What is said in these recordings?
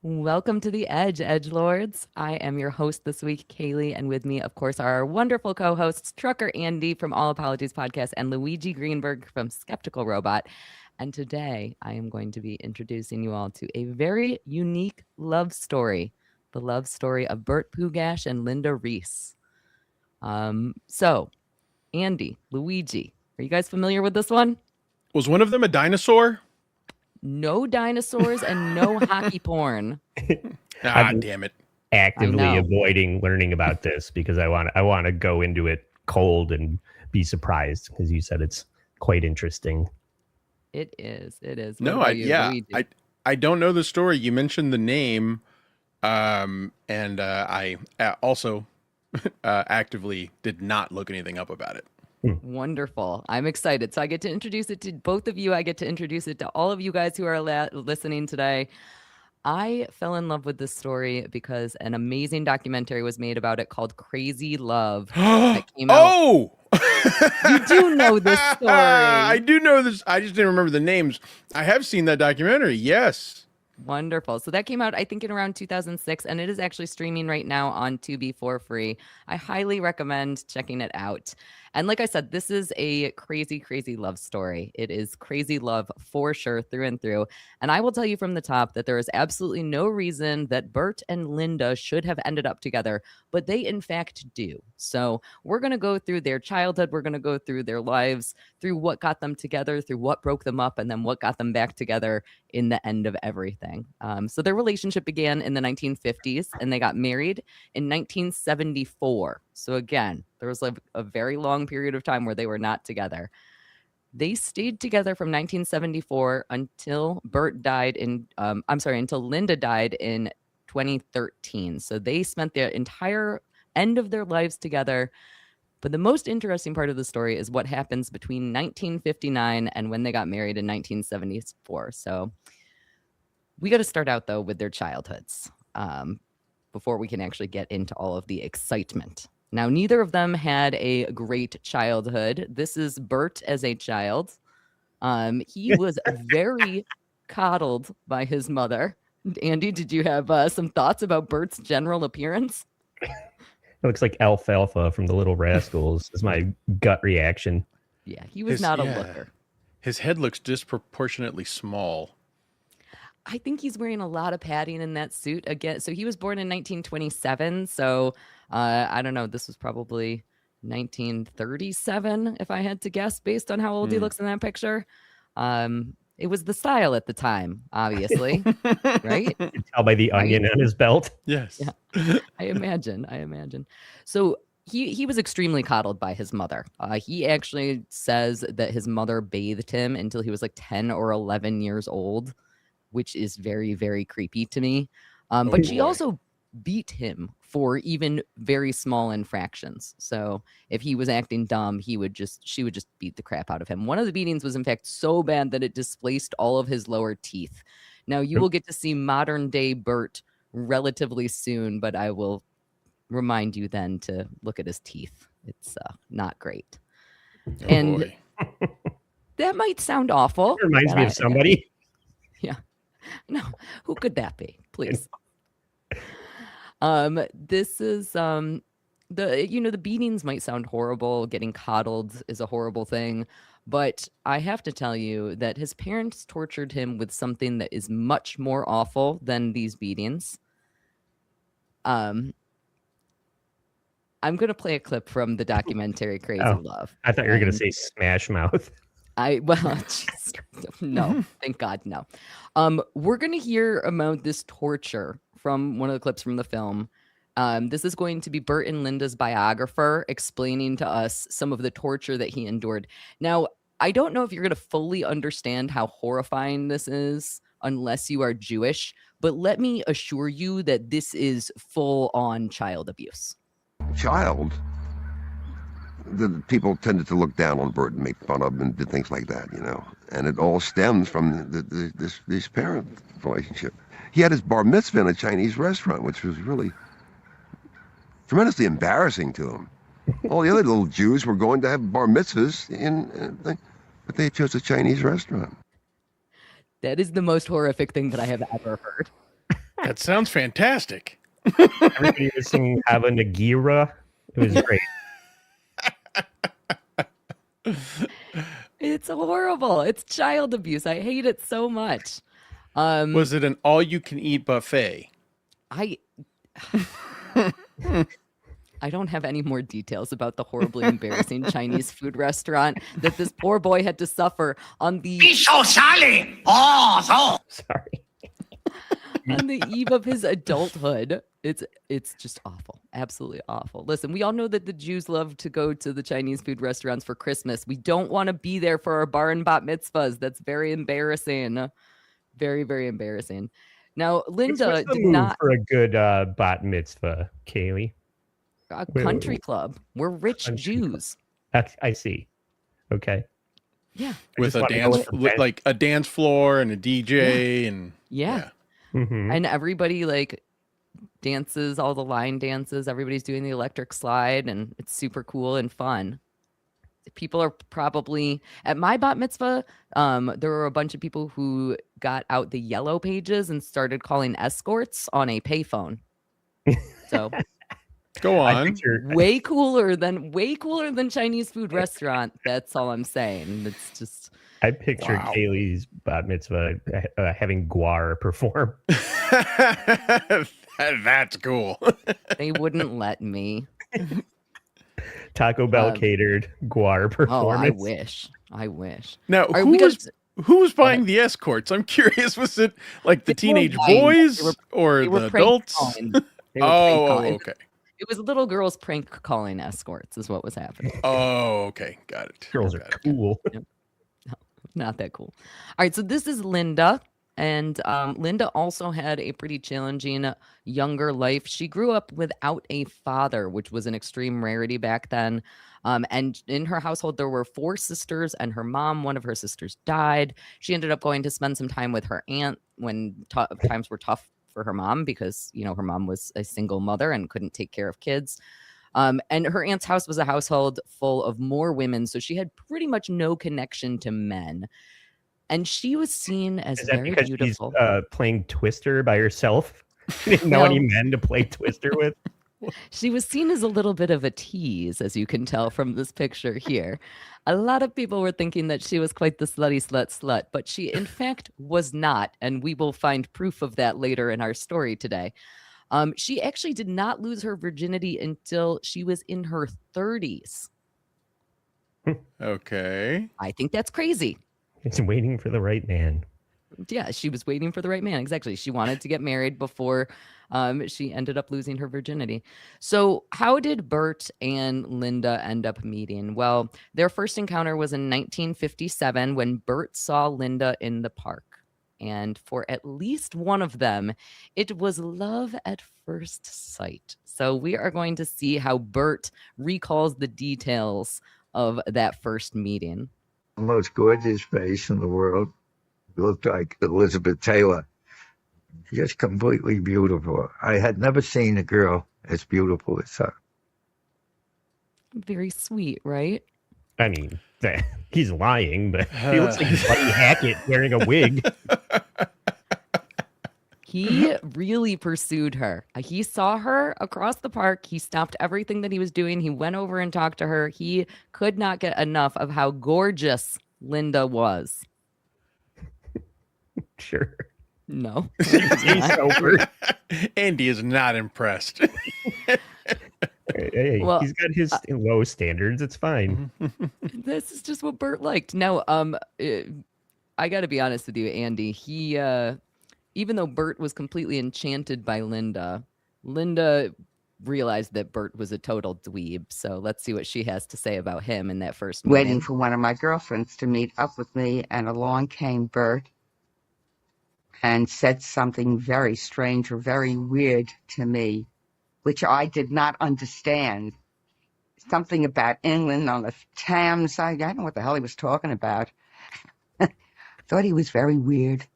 Welcome to the Edge, Edgelords. I am your host this week, Cayley, and with me, of course, are our wonderful co-hosts, Trucker Andy from All Apologies Podcast and Luigi Greenberg from Skeptical Robot. And today, I am going to be introducing you all to a very unique love story, the love story of Burt Pugach and Linda Reese. So, Andy, Luigi, are you guys familiar with this one? Was one of them a dinosaur? No dinosaurs and no hockey porn. Damn it. Actively avoiding learning about this because I want to go into it cold and be surprised, because you said it's quite interesting. It is. No, I don't know the story. You mentioned the name, and I also actively did not look anything up about it. Wonderful. I'm excited. So I get to introduce it to both of you. I get to introduce it to all of you guys who are listening today. I fell in love with this story because an amazing documentary was made about it called Crazy Love. That came out. Oh! You do know this story. I do know this. I just didn't remember the names. I have seen that documentary. Yes. Wonderful. So that came out, I think, in around 2006, and it is actually streaming right now on Tubi for free. I highly recommend checking it out. And like I said, this is a crazy, crazy love story. It is crazy love for sure, through and through. And I will tell you from the top that there is absolutely no reason that Burt and Linda should have ended up together, but they in fact do. So we're going to go through their childhood. We're going to go through their lives, through what got them together, through what broke them up, and then what got them back together in the end of everything. So their relationship began in the 1950s, and they got married in 1974. So again, there was like a very long period of time where they were not together. They stayed together from 1974 until until Linda died in 2013. So they spent the entire end of their lives together. But the most interesting part of the story is what happens between 1959 and when they got married in 1974. So we got to start out, though, with their childhoods before we can actually get into all of the excitement. Now, neither of them had a great childhood. This is Burt as a child. He was very coddled by his mother. Andy, did you have some thoughts about Burt's general appearance? It looks like Alfalfa from the Little Rascals is my gut reaction. Yeah, he was not a looker. His head looks disproportionately small. I think he's wearing a lot of padding in that suit again. So he was born in 1927. So I don't know. This was probably 1937, if I had to guess, based on how old he looks in that picture. It was the style at the time, obviously, right? You can tell by the onion on his belt. Yes. Yeah. I imagine. So he was extremely coddled by his mother. He actually says that his mother bathed him until he was like 10 or 11 years old, which is very, very creepy to me. But she also beat him for even very small infractions. So if he was acting dumb, she would just beat the crap out of him. One of the beatings was in fact so bad that it displaced all of his lower teeth. Now you will get to see modern day Burt relatively soon, but I will remind you then to look at his teeth. It's not great. Boy. That might sound awful. It reminds me of somebody. Yeah. No, who could that be? Please. This is the beatings might sound horrible. Getting coddled is a horrible thing, but I have to tell you that his parents tortured him with something that is much more awful than these beatings. I'm going to play a clip from the documentary Crazy Love. I thought you were going to say Smash Mouth. No, thank God, no. We're going to hear about this torture from one of the clips from the film. This is going to be Burt and Linda's biographer explaining to us some of the torture that he endured. Now, I don't know if you're going to fully understand how horrifying this is unless you are Jewish, but let me assure you that this is full-on child abuse. Child? The people tended to look down on Burt and make fun of him and did things like that, And it all stems from this parent relationship. He had his bar mitzvah in a Chinese restaurant, which was really tremendously embarrassing to him. All the other little Jews were going to have bar mitzvahs, but they chose a Chinese restaurant. That is the most horrific thing that I have ever heard. That sounds fantastic. Everybody was singing Hava Nagira. It was great. It's horrible. It's child abuse. I hate it so much. Was it an all-you-can-eat buffet? I don't have any more details about the horribly embarrassing Chinese food restaurant that this poor boy had to suffer on the Sorry. on the eve of his adulthood. It's just awful. Absolutely awful. Listen, we all know that the Jews love to go to the Chinese food restaurants for Christmas. We don't want to be there for our bar and bat mitzvahs. That's very embarrassing. Very, very embarrassing. Now, Linda did not for a good bat mitzvah, Cayley. A country club. We're rich Jews. I see. Okay. Yeah. With a dance, like a dance floor and a DJ and yeah. Mm-hmm. And everybody like dances, all the line dances. Everybody's doing the electric slide, and it's super cool and fun. People are probably at my bat mitzvah. There were a bunch of people who got out the yellow pages and started calling escorts on a payphone. So go on. Way cooler than Chinese food restaurant. That's all I'm saying. It's just. I pictured Cayley's bat mitzvah having Guar perform. That's cool. They wouldn't let me. Taco Bell catered Guar performance. I wish. Now, who was buying the escorts? I'm curious. Was it like the teenage boys or the adults? Okay. It was little girls prank calling escorts is what was happening. Oh, okay. Got it. Girls are cool. No, not that cool. All right. So this is Linda. And Linda also had a pretty challenging younger life. She grew up without a father, which was an extreme rarity back then. And in her household, there were 4 sisters and her mom. One of her sisters died. She ended up going to spend some time with her aunt when times were tough for her mom because, her mom was a single mother and couldn't take care of kids. And her aunt's house was a household full of more women. So she had pretty much no connection to men. And she was seen as very beautiful. She's playing Twister by herself. She didn't know any men to play Twister with. She was seen as a little bit of a tease, as you can tell from this picture here. A lot of people were thinking that she was quite the slutty slut, but she in fact was not. And we will find proof of that later in our story today. She actually did not lose her virginity until she was in her 30s. Okay. I think that's crazy. It's waiting for the right man. Yeah, she was waiting for the right man. Exactly. She wanted to get married before she ended up losing her virginity. So how did Burt and Linda end up meeting? Well, their first encounter was in 1957 when Burt saw Linda in the park. And for at least one of them, it was love at first sight. So we are going to see how Burt recalls the details of that first meeting. The most gorgeous face in the world. Looked like Elizabeth Taylor. Just completely beautiful. I had never seen a girl as beautiful as her. Very sweet, right? I mean, he's lying, but he looks like Buddy Hackett wearing a wig. He really pursued her. He saw her across the park. He stopped everything that he was doing. He went over and talked to her. He could not get enough of how gorgeous Linda was. Sure. No. He's sober. Andy is not impressed. Hey, well, he's got his low standards. It's fine. This is just what Burt liked. Now, I got to be honest with you, Andy. He, even though Burt was completely enchanted by Linda realized that Burt was a total dweeb. So let's see what she has to say about him in that first meeting. Waiting for one of my girlfriends to meet up with me, and along came Burt and said something very strange or very weird to me, which I did not understand. Something about England on the Thames. I don't know what the hell he was talking about. Thought he was very weird.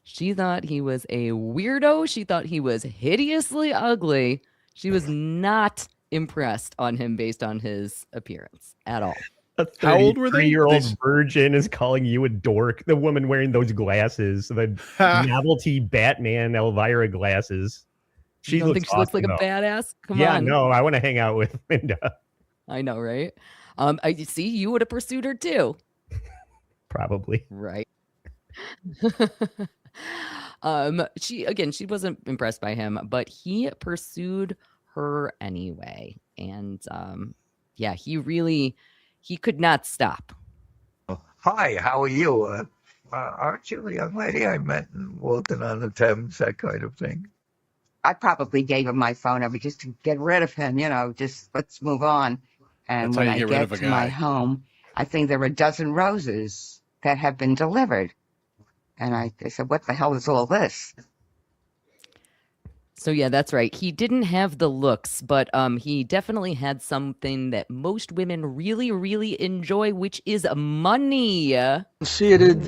She thought he was a weirdo. She thought he was hideously ugly. She was not impressed on him based on his appearance at all. A How old were they? 33-year-old virgin is calling you a dork. The woman wearing those glasses, the novelty Batman Elvira glasses. You don't think she looks like a badass? Come on. No, I want to hang out with Linda. I know, right? I see you would have pursued her too. Probably. Right. She wasn't impressed by him, but he pursued her anyway. And he could not stop. Hi, how are you? Aren't you the young lady I met in Walton-on-the-Thames, that kind of thing? I probably gave him my phone number just to get rid of him, just let's move on. And when I get to my home, I think there are a dozen roses that have been delivered. And I said, what the hell is all this? So yeah, that's right. He didn't have the looks, but he definitely had something that most women really, really enjoy, which is money. Considered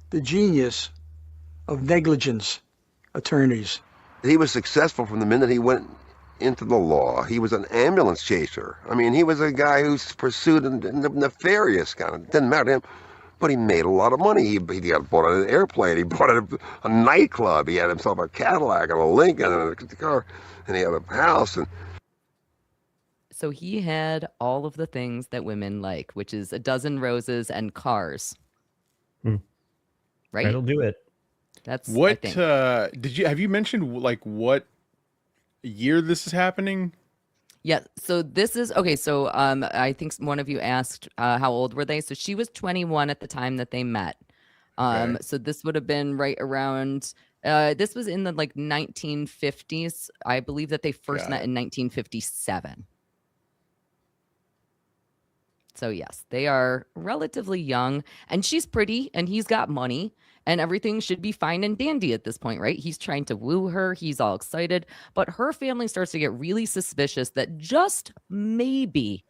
the genius of negligence attorneys. He was successful from the minute he went into the law. He was an ambulance chaser. I mean, he was a guy who's pursued a nefarious kind of, didn't matter to him, but he made a lot of money. He bought an airplane, he bought a nightclub, he had himself a Cadillac and a Lincoln and a car, and he had a house. So he had all of the things that women like, which is a dozen roses and cars. Right? That'll do it. That's what have you mentioned like what year this is happening? Yeah, so this is okay. So I think one of you asked how old were they? So she was 21 at the time that they met. Okay. So this would have been right around. This was in the 1950s. I believe that they first met in 1957. So yes, they are relatively young, and she's pretty, and he's got money. And everything should be fine and dandy at this point, right? He's trying to woo her. He's all excited. But her family starts to get really suspicious that just maybe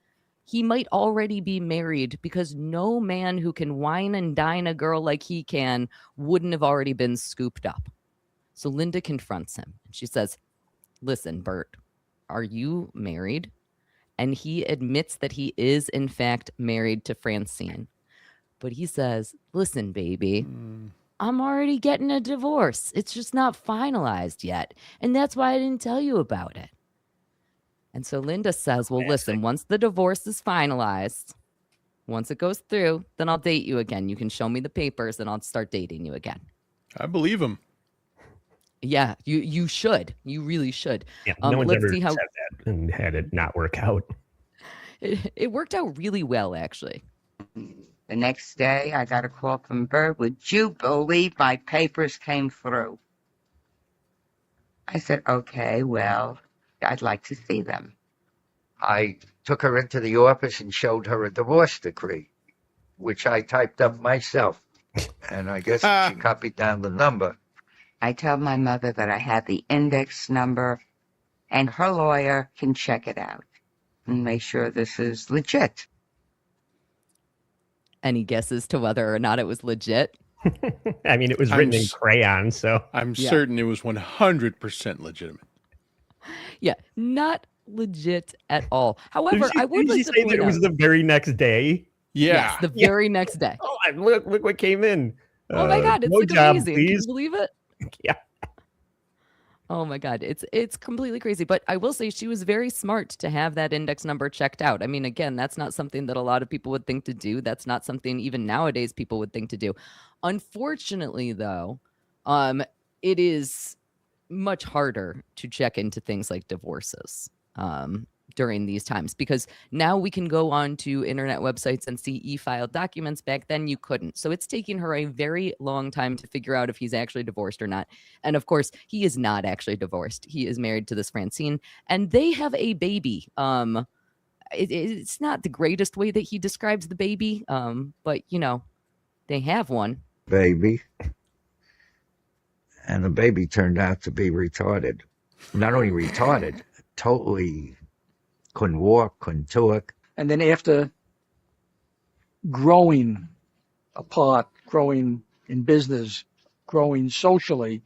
he might already be married, because no man who can wine and dine a girl like he can wouldn't have already been scooped up. So Linda confronts him. She says, listen, Burt, are you married? And he admits that he is, in fact, married to Francine. But he says, listen, baby, I'm already getting a divorce. It's just not finalized yet. And that's why I didn't tell you about it. And so Linda says, well, listen, once the divorce is finalized, once it goes through, then I'll date you again. You can show me the papers and I'll start dating you again. I believe him. Yeah, you should. You really should. Yeah, no one's ever said that and had it not work out. It worked out really well, actually. The next day, I got a call from Burt. Would you believe my papers came through? I said, okay, well, I'd like to see them. I took her into the office and showed her a divorce decree, which I typed up myself. And I guess she copied down the number. I told my mother that I had the index number, and her lawyer can check it out and make sure this is legit. Any guesses to whether or not it was legit? I mean, it was written in crayon, so I'm certain it was 100% legitimate. Yeah, not legit at all. However, I would like to say that it was the very next day. Yeah, yes, the very next day. Oh, look what came in. Oh my God, it's like amazing. Can you believe it? Yeah. Oh my God, it's completely crazy. But I will say she was very smart to have that index number checked out. I mean, again, that's not something that a lot of people would think to do. That's not something even nowadays people would think to do. Unfortunately, though, it is much harder to check into things like divorces during these times, because now we can go on to internet websites and see e-filed documents. Back then you couldn't. So it's taking her a very long time to figure out if he's actually divorced or not. And of course, he is not actually divorced. He is married to this Francine, and they have a baby. It's not the greatest way that he describes the baby, but they have one. Baby. And the baby turned out to be retarded. Not only retarded, totally couldn't walk, couldn't talk. And then after growing apart, growing in business, growing socially,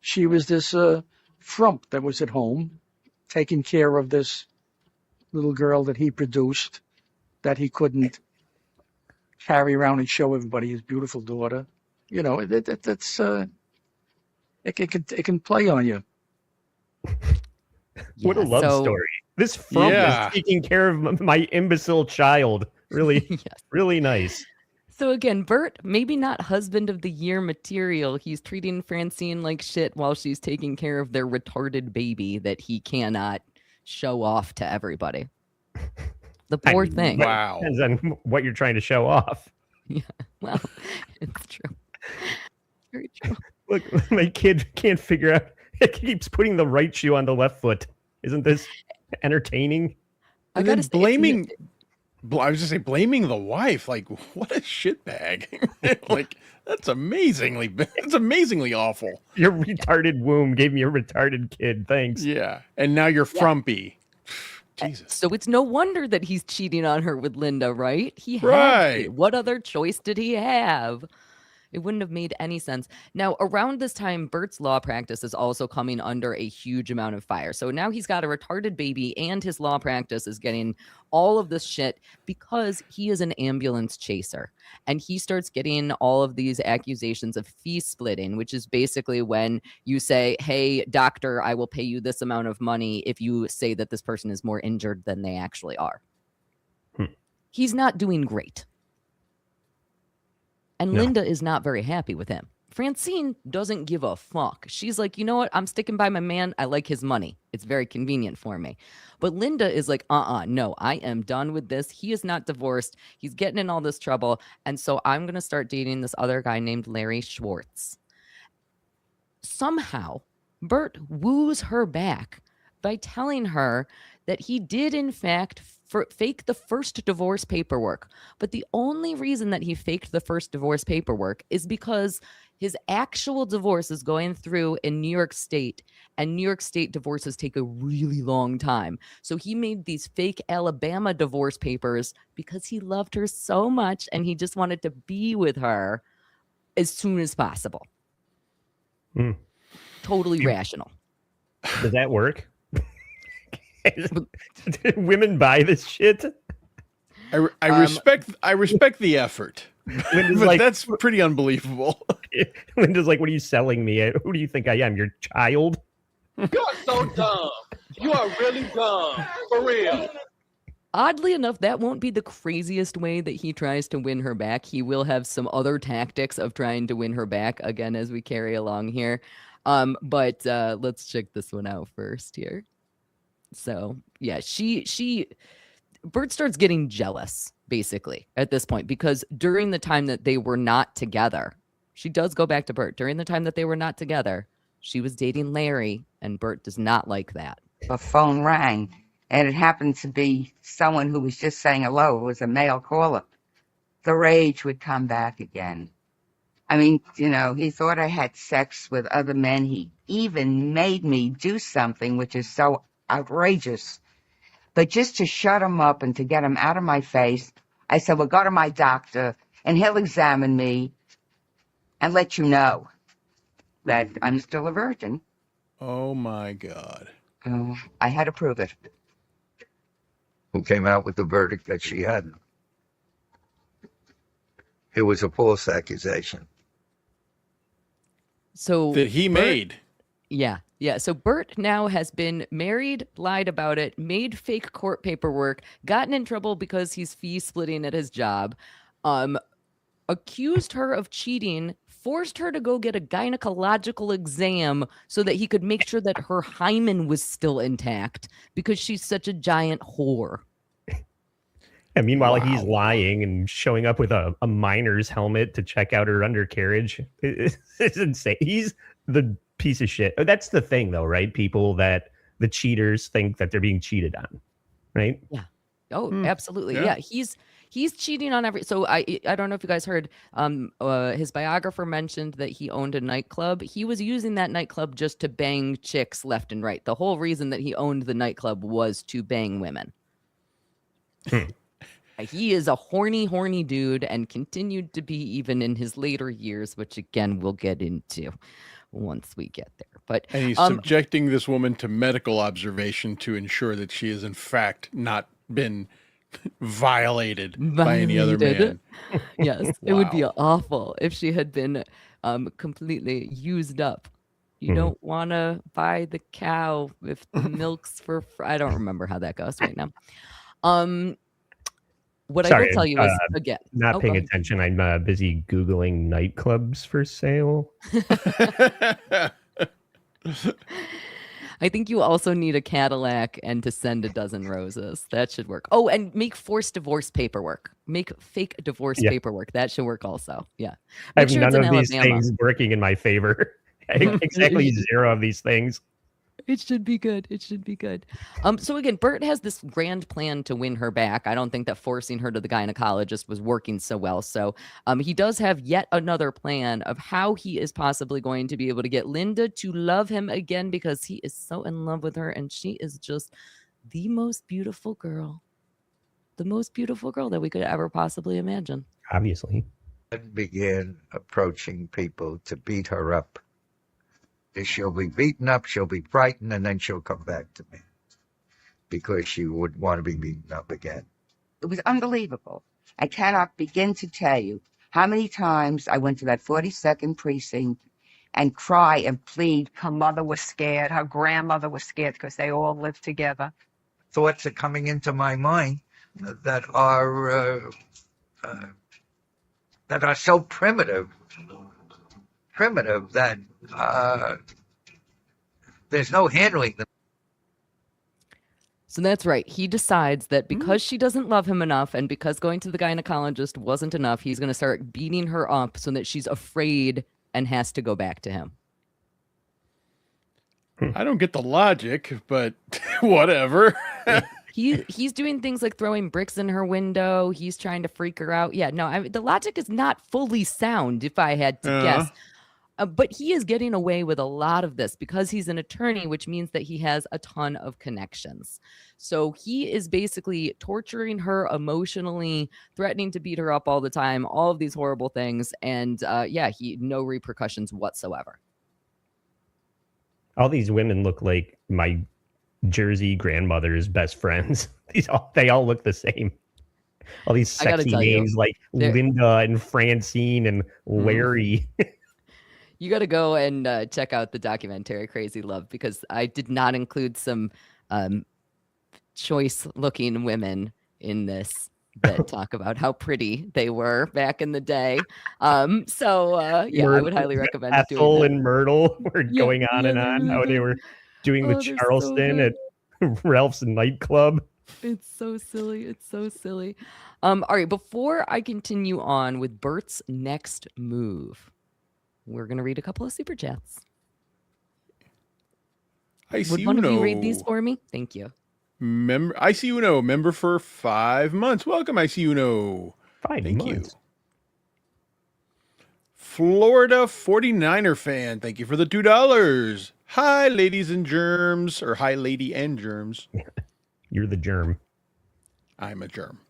she was this frump that was at home, taking care of this little girl that he produced, that he couldn't carry around and show everybody his beautiful daughter. You know, that's it can play on you. What a love story. This frump is taking care of my imbecile child. Really, Yes. really nice. So again, Burt, maybe not husband of the year material. He's treating Francine like shit while she's taking care of their retarded baby that he cannot show off to everybody. The poor thing. Wow. Depends on what you're trying to show off. Yeah, well, it's true. Very true. Look, my kid can't figure out. It keeps putting the right shoe on the left foot. Isn't this entertaining? And then blaming. I was just say blaming the wife. Like, what a shitbag! Like, that's amazingly awful. Your retarded womb gave me a retarded kid. Thanks. Yeah, and now you're frumpy. Jesus. So it's no wonder that he's cheating on her with Linda, right? He had Right. to. What other choice did he have? It wouldn't have made any sense. Now, around this time, Burt's law practice is also coming under a huge amount of fire. So now he's got a retarded baby and his law practice is getting all of this shit because he is an ambulance chaser. And he starts getting all of these accusations of fee splitting, which is basically when you say, hey, doctor, I will pay you this amount of money if you say that this person is more injured than they actually are. He's not doing great. And No. Linda is not very happy with him. Francine doesn't give a fuck. She's like, you know what? I'm sticking by my man. I like his money. It's very convenient for me. But Linda is like, no, I am done with this. He is not divorced. He's getting in all this trouble. And so I'm going to start dating this other guy named Larry Schwartz. Somehow, Burt woos her back by telling her that he did, in fact, fake the first divorce paperwork. But the only reason that he faked the first divorce paperwork is because his actual divorce is going through in New York State, and New York State divorces take a really long time. So he made these fake Alabama divorce papers because he loved her so much and he just wanted to be with her as soon as possible. Totally rational. Does that work? Women buy this shit. I respect the effort, Linda's but like, that's pretty unbelievable. Linda's like, what are you selling me? Who do you think I am? Your child? You are so dumb. You are really dumb. For real. Oddly enough, that won't be the craziest way that he tries to win her back. He will have some other tactics of trying to win her back, again, as we carry along here. But let's check this one out first here. So, yeah, Burt starts getting jealous, basically, at this point, because during the time that they were not together, she does go back to Burt. During the time that they were not together, she was dating Larry, and Burt does not like that. The phone rang, and it happened to be someone who was just saying hello. It was a male caller. The rage would come back again. I mean, you know, he thought I had sex with other men. He even made me do something which is so outrageous. But just to shut him up and to get him out of my face, I said, well, go to my doctor, and he'll examine me and let you know that I'm still a virgin. Oh, my God. I had to prove it. Who came out with the verdict that she hadn't. It was a false accusation. So that he made. Yeah. So Burt now has been married, lied about it, made fake court paperwork, gotten in trouble because he's fee splitting at his job, accused her of cheating, forced her to go get a gynecological exam so that he could make sure that her hymen was still intact because she's such a giant whore. And meanwhile, he's lying and showing up with a miner's helmet to check out her undercarriage. It's insane. He's the piece of shit. That's the thing, though, right? People that the cheaters think that they're being cheated on, right? Yeah. Oh, absolutely. Yeah. He's cheating on every. So I don't know if you guys heard. His biographer mentioned that he owned a nightclub. He was using that nightclub just to bang chicks left and right. The whole reason that he owned the nightclub was to bang women. He is a horny dude and continued to be even in his later years, which again we'll get into once we get there. And he's subjecting this woman to medical observation to ensure that she has in fact not been violated by any other man. Yes, it would be Wow. awful if she had been completely used up. You don't want to buy the cow if the milk's for I don't remember how that goes right now. What I will Sorry, tell you is, again, not go paying ahead. attention. I'm busy Googling nightclubs for sale. I think you also need a Cadillac and to send a dozen roses. That should work. Oh, and make forced divorce paperwork. Make fake divorce paperwork. That should work also. Yeah. I Make have sure it's none in of these Alabama. things working in my favor. Exactly zero of these things. It should be good. It should be good. So again, Burt has this grand plan to win her back. I don't think that forcing her to the gynecologist was working so well. So he does have yet another plan of how he is possibly going to be able to get Linda to love him again, because he is so in love with her and she is just the most beautiful girl. The most beautiful girl that we could ever possibly imagine. Obviously. I began approaching people to beat her up. She'll be beaten up, she'll be frightened, and then she'll come back to me because she would want to be beaten up again. It was unbelievable. I cannot begin to tell you how many times I went to that 42nd precinct and cry and plead. Her mother was scared. Her grandmother was scared because they all lived together. Thoughts are coming into my mind that are so primitive that there's no handling them. So that's right. He decides that because she doesn't love him enough and because going to the gynecologist wasn't enough, he's going to start beating her up so that she's afraid and has to go back to him. I don't get the logic, but whatever. He's doing things like throwing bricks in her window. He's trying to freak her out. Yeah, no, the logic is not fully sound, if I had to guess. But he is getting away with a lot of this because he's an attorney, which means that he has a ton of connections. So he is basically torturing her emotionally, threatening to beat her up all the time, all of these horrible things. And no repercussions whatsoever. All these women look like my Jersey grandmother's best friends. They all look the same. All these sexy names like Linda and Francine and Larry. You got to go and check out the documentary Crazy Love, because I did not include some choice-looking women in this that talk about how pretty they were back in the day. I would highly recommend Ethel doing that. and Myrtle were going on and on, how they were doing the Charleston at Ralph's nightclub. It's so silly. It's so silly. All right, before I continue on with Burt's next move, we're going to read a couple of super chats. Would one of you read these for me? Thank you. I see Uno, member for 5 months. Welcome, I see Uno. 5 Thank months. you. Florida 49er fan, thank you for the $2. Hi, ladies and germs, or hi, lady and germs. You're the germ. I'm a germ.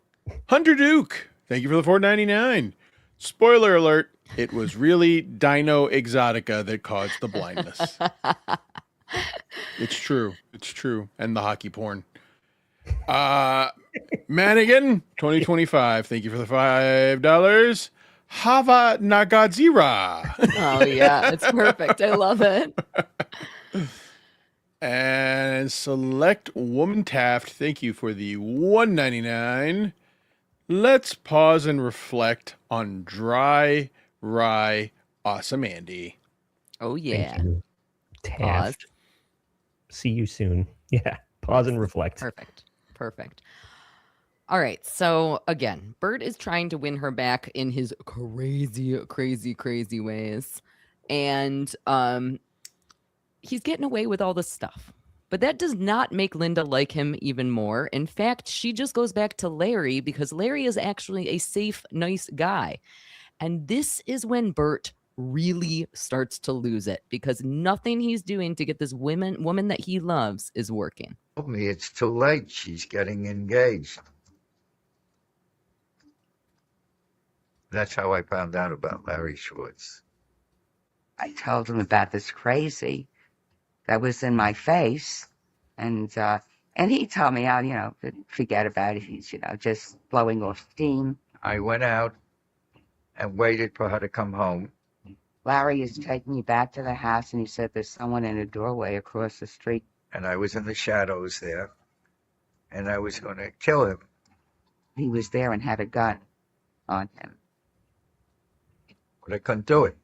Hunter Duke, thank you for the $4.99. Spoiler alert, it was really Dino Exotica that caused the blindness. It's true. It's true. And the hockey porn. Manigan, 2025. Thank you for the $5. Hava Nagadzira. Oh, yeah. It's perfect. I love it. And Select Woman Taft. Thank you for the $1.99. Let's pause and reflect on Dry Rye Awesome Andy. Oh, yeah. Taft. Pause. See you soon. Yeah. Pause and reflect. Perfect. All right. So again, Burt is trying to win her back in his crazy ways. And he's getting away with all this stuff. But that does not make Linda like him even more. In fact, she just goes back to Larry because Larry is actually a safe, nice guy. And this is when Burt really starts to lose it because nothing he's doing to get this woman that he loves is working. Told me it's too late. She's getting engaged. That's how I found out about Larry Schwartz. I told him about this crazy that was in my face, and And he told me, to forget about it. He's, just blowing off steam. I went out and waited for her to come home. Larry is taking me back to the house, and he said there's someone in a doorway across the street. And I was in the shadows there, and I was going to kill him. He was there and had a gun on him. But I couldn't do it.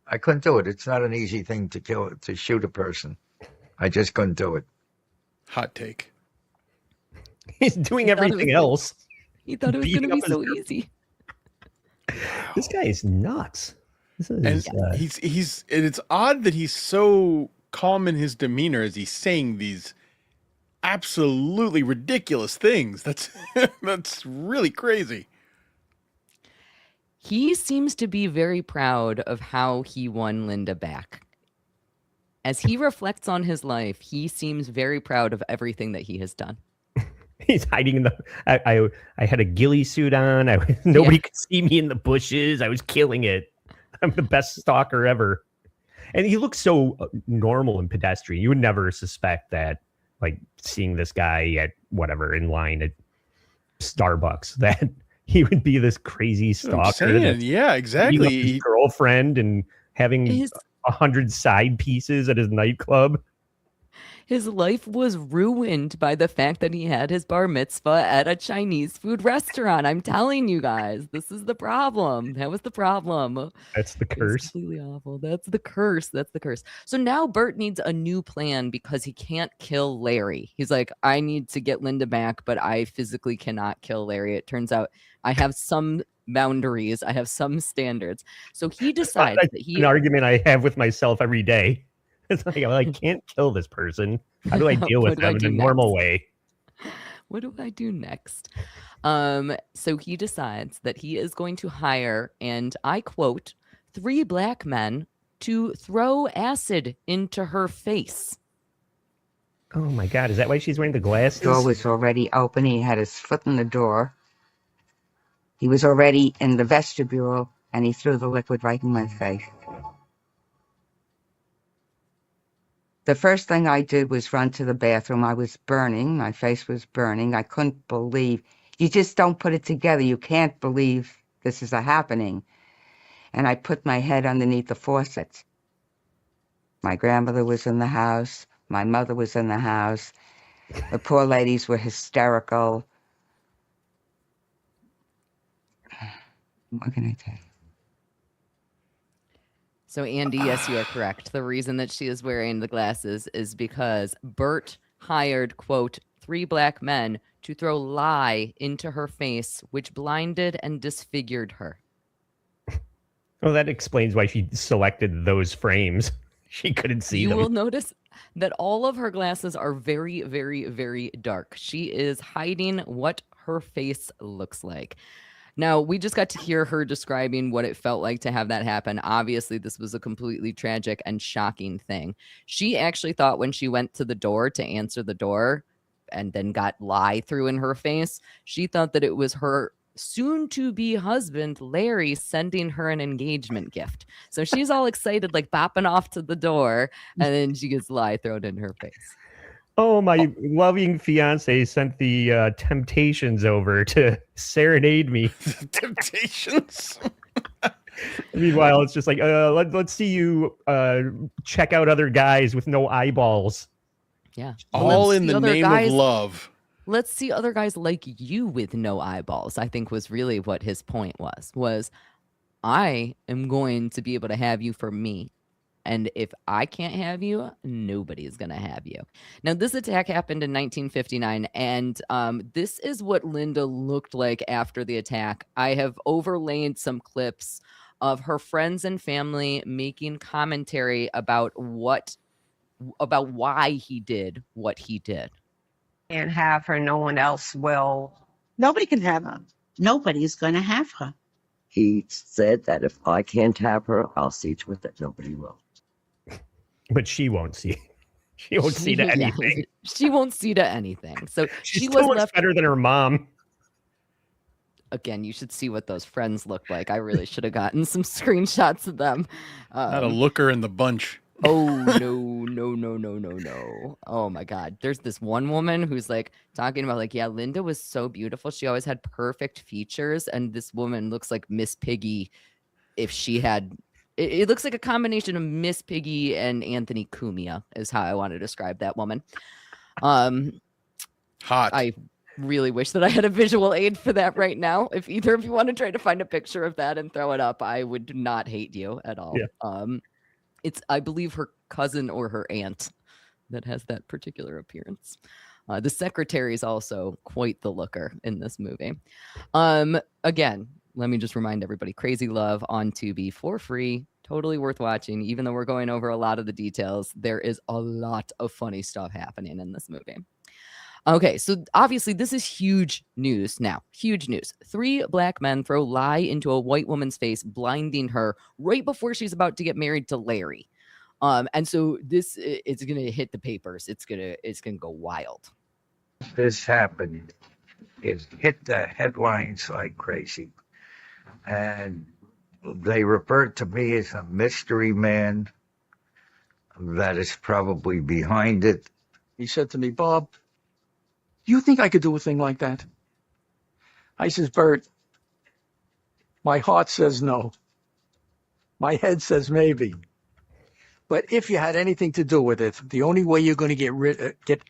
I couldn't do it. It's not an easy thing to shoot a person. I just couldn't do it. Hot take. He's doing everything else. He thought it was going to be so easy. This guy is nuts. This is, And he's and it's odd that he's so calm in his demeanor as he's saying these absolutely ridiculous things. That's really crazy. He seems to be very proud of how he won Linda back. As he reflects on his life, he seems very proud of everything that he has done. he's hiding in the. I had a ghillie suit on. Nobody could see me in the bushes. I was killing it. I'm the best stalker ever. And he looks so normal and pedestrian. You would never suspect that, like seeing this guy at whatever in line at Starbucks, that he would be this crazy stalker. Yeah, exactly. His girlfriend and having 100 side pieces at his nightclub. His life was ruined by the fact that he had his bar mitzvah at a Chinese food restaurant. I'm telling you guys, this is the problem. That was the problem. That's the curse. It's completely awful. That's the curse. That's the curse. So now Burt needs a new plan because he can't kill Larry. He's like, I need to get Linda back, but I physically cannot kill Larry. It turns out I have some boundaries. I have some standards. So he decides that an argument I have with myself every day. It's like, I can't kill this person. How do I deal with them in a normal way? What do I do next? So he decides that he is going to hire, and I quote, 3 black men to throw acid into her face. Oh my God. Is that why she's wearing the glasses? The door was already open. He had his foot in the door. He was already in the vestibule, and he threw the liquid right in my face. The first thing I did was run to the bathroom. I was burning. My face was burning. I couldn't believe. You just don't put it together. You can't believe this is happening. And I put my head underneath the faucet. My grandmother was in the house. My mother was in the house. The poor ladies were hysterical. What can I tell you? So, Andy, yes, you are correct. The reason that she is wearing the glasses is because Burt hired, quote, 3 black men to throw lye into her face, which blinded and disfigured her. Well, that explains why she selected those frames. She couldn't see them. You will notice that all of her glasses are very, very, very dark. She is hiding what her face looks like. Now, we just got to hear her describing what it felt like to have that happen. Obviously, this was a completely tragic and shocking thing. She actually thought when she went to the door to answer the door and then got lye through in her face, she thought that it was her soon-to-be husband, Larry, sending her an engagement gift. So she's all excited, like bopping off to the door, and then she gets lye thrown in her face. Oh, my loving fiance sent the Temptations over to serenade me. Temptations? Meanwhile, it's just like, let's see you check out other guys with no eyeballs. Yeah. All in the name of love. Let's see other guys like you with no eyeballs, I think was really what his point was I am going to be able to have you for me. And if I can't have you, nobody's going to have you. Now, this attack happened in 1959, and this is what Linda looked like after the attack. I have overlaid some clips of her friends and family making commentary about why he did what he did. Can't have her. No one else will. Nobody can have her. Nobody's going to have her. He said that if I can't have her, I'll see to it that nobody will. But she won't see. She won't see to anything. Yeah, she won't see to anything. So she was left better than her mom. Again, you should see what those friends look like. I really should have gotten some screenshots of them. Not a looker in the bunch. Oh no. Oh my God. There's this one woman who's like talking about like, yeah, Linda was so beautiful. She always had perfect features. And this woman looks like Miss Piggy if she had it looks like a combination of Miss Piggy and Anthony Cumia is how I want to describe that woman. Hot. I really wish that I had a visual aid for that right now. If either of you want to try to find a picture of that and throw it up, I would not hate you at all. Yeah. It's, I believe, her cousin or her aunt that has that particular appearance. The secretary is also quite the looker in this movie. Again, let me just remind everybody, Crazy Love on Tubi for free. Totally worth watching. Even though we're going over a lot of the details, there is a lot of funny stuff happening in this movie. Okay, so obviously this is huge news now. Huge news. 3 black men throw lie into a white woman's face, blinding her right before she's about to get married to Larry. And so this it's gonna hit the papers. It's gonna go wild. This happened. It hit the headlines like crazy. And they referred to me as a mystery man that is probably behind it. He said to me, Bob, do you think I could do a thing like that? I says, Burt, my heart says no. My head says maybe. But if you had anything to do with it, the only way you're going to get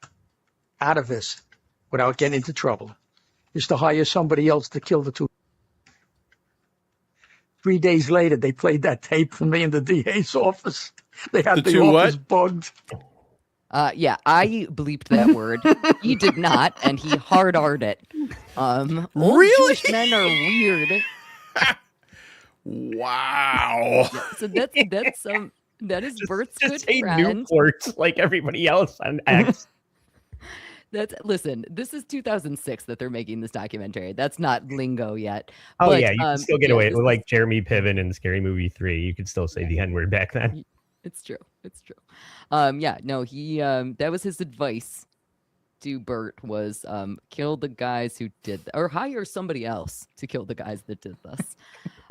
out of this without getting into trouble is to hire somebody else to kill the 2. 3 days later, they played that tape for me in the DA's office. They had the office bugged. Yeah, I bleeped that word. He did not, and he hard-R'd it. Really? Jewish men are weird. Wow. Yeah, so that is Burt's good Say friend. Newport like everybody else on X. Listen, this is 2006 that they're making this documentary. That's not lingo yet. Oh but, yeah, you can still get away with like Jeremy Piven in Scary Movie 3. You could still say the N-word back then. It's true. Yeah, no, he that was his advice to Burt was kill the guys who did or hire somebody else to kill the guys that did this.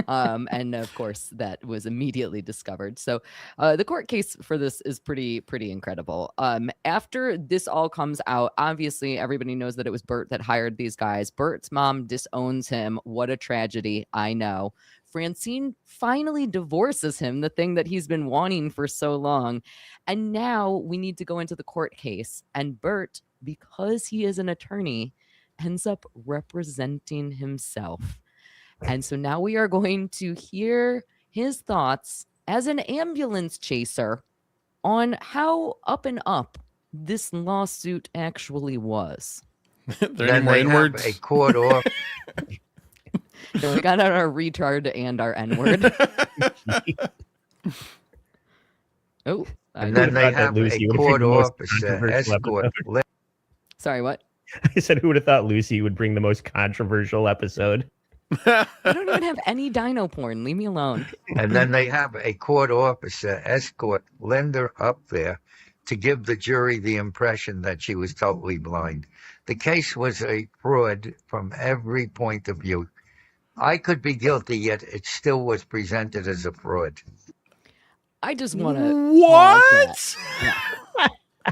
And of course that was immediately discovered. So the court case for this is pretty incredible. After this all comes out, obviously everybody knows that it was Burt that hired these guys. Burt's mom disowns him. What a tragedy. I know. Francine finally divorces him, the thing that he's been wanting for so long. And now we need to go into the court case. And Burt, because he is an attorney, ends up representing himself. And so now we are going to hear his thoughts as an ambulance chaser on how up and up this lawsuit actually was. Then they have a court order. So we got out our retard and our N-word. Oh. And then they have a court officer escort. Sorry, what? I said, who would have thought Lucy would bring the most controversial episode? I don't even have any dino porn. Leave me alone. And then they have a court officer escort Linda up there to give the jury the impression that she was totally blind. The case was a fraud from every point of view. I could be guilty, yet it still was presented as a fraud. I just want to... What? Yeah.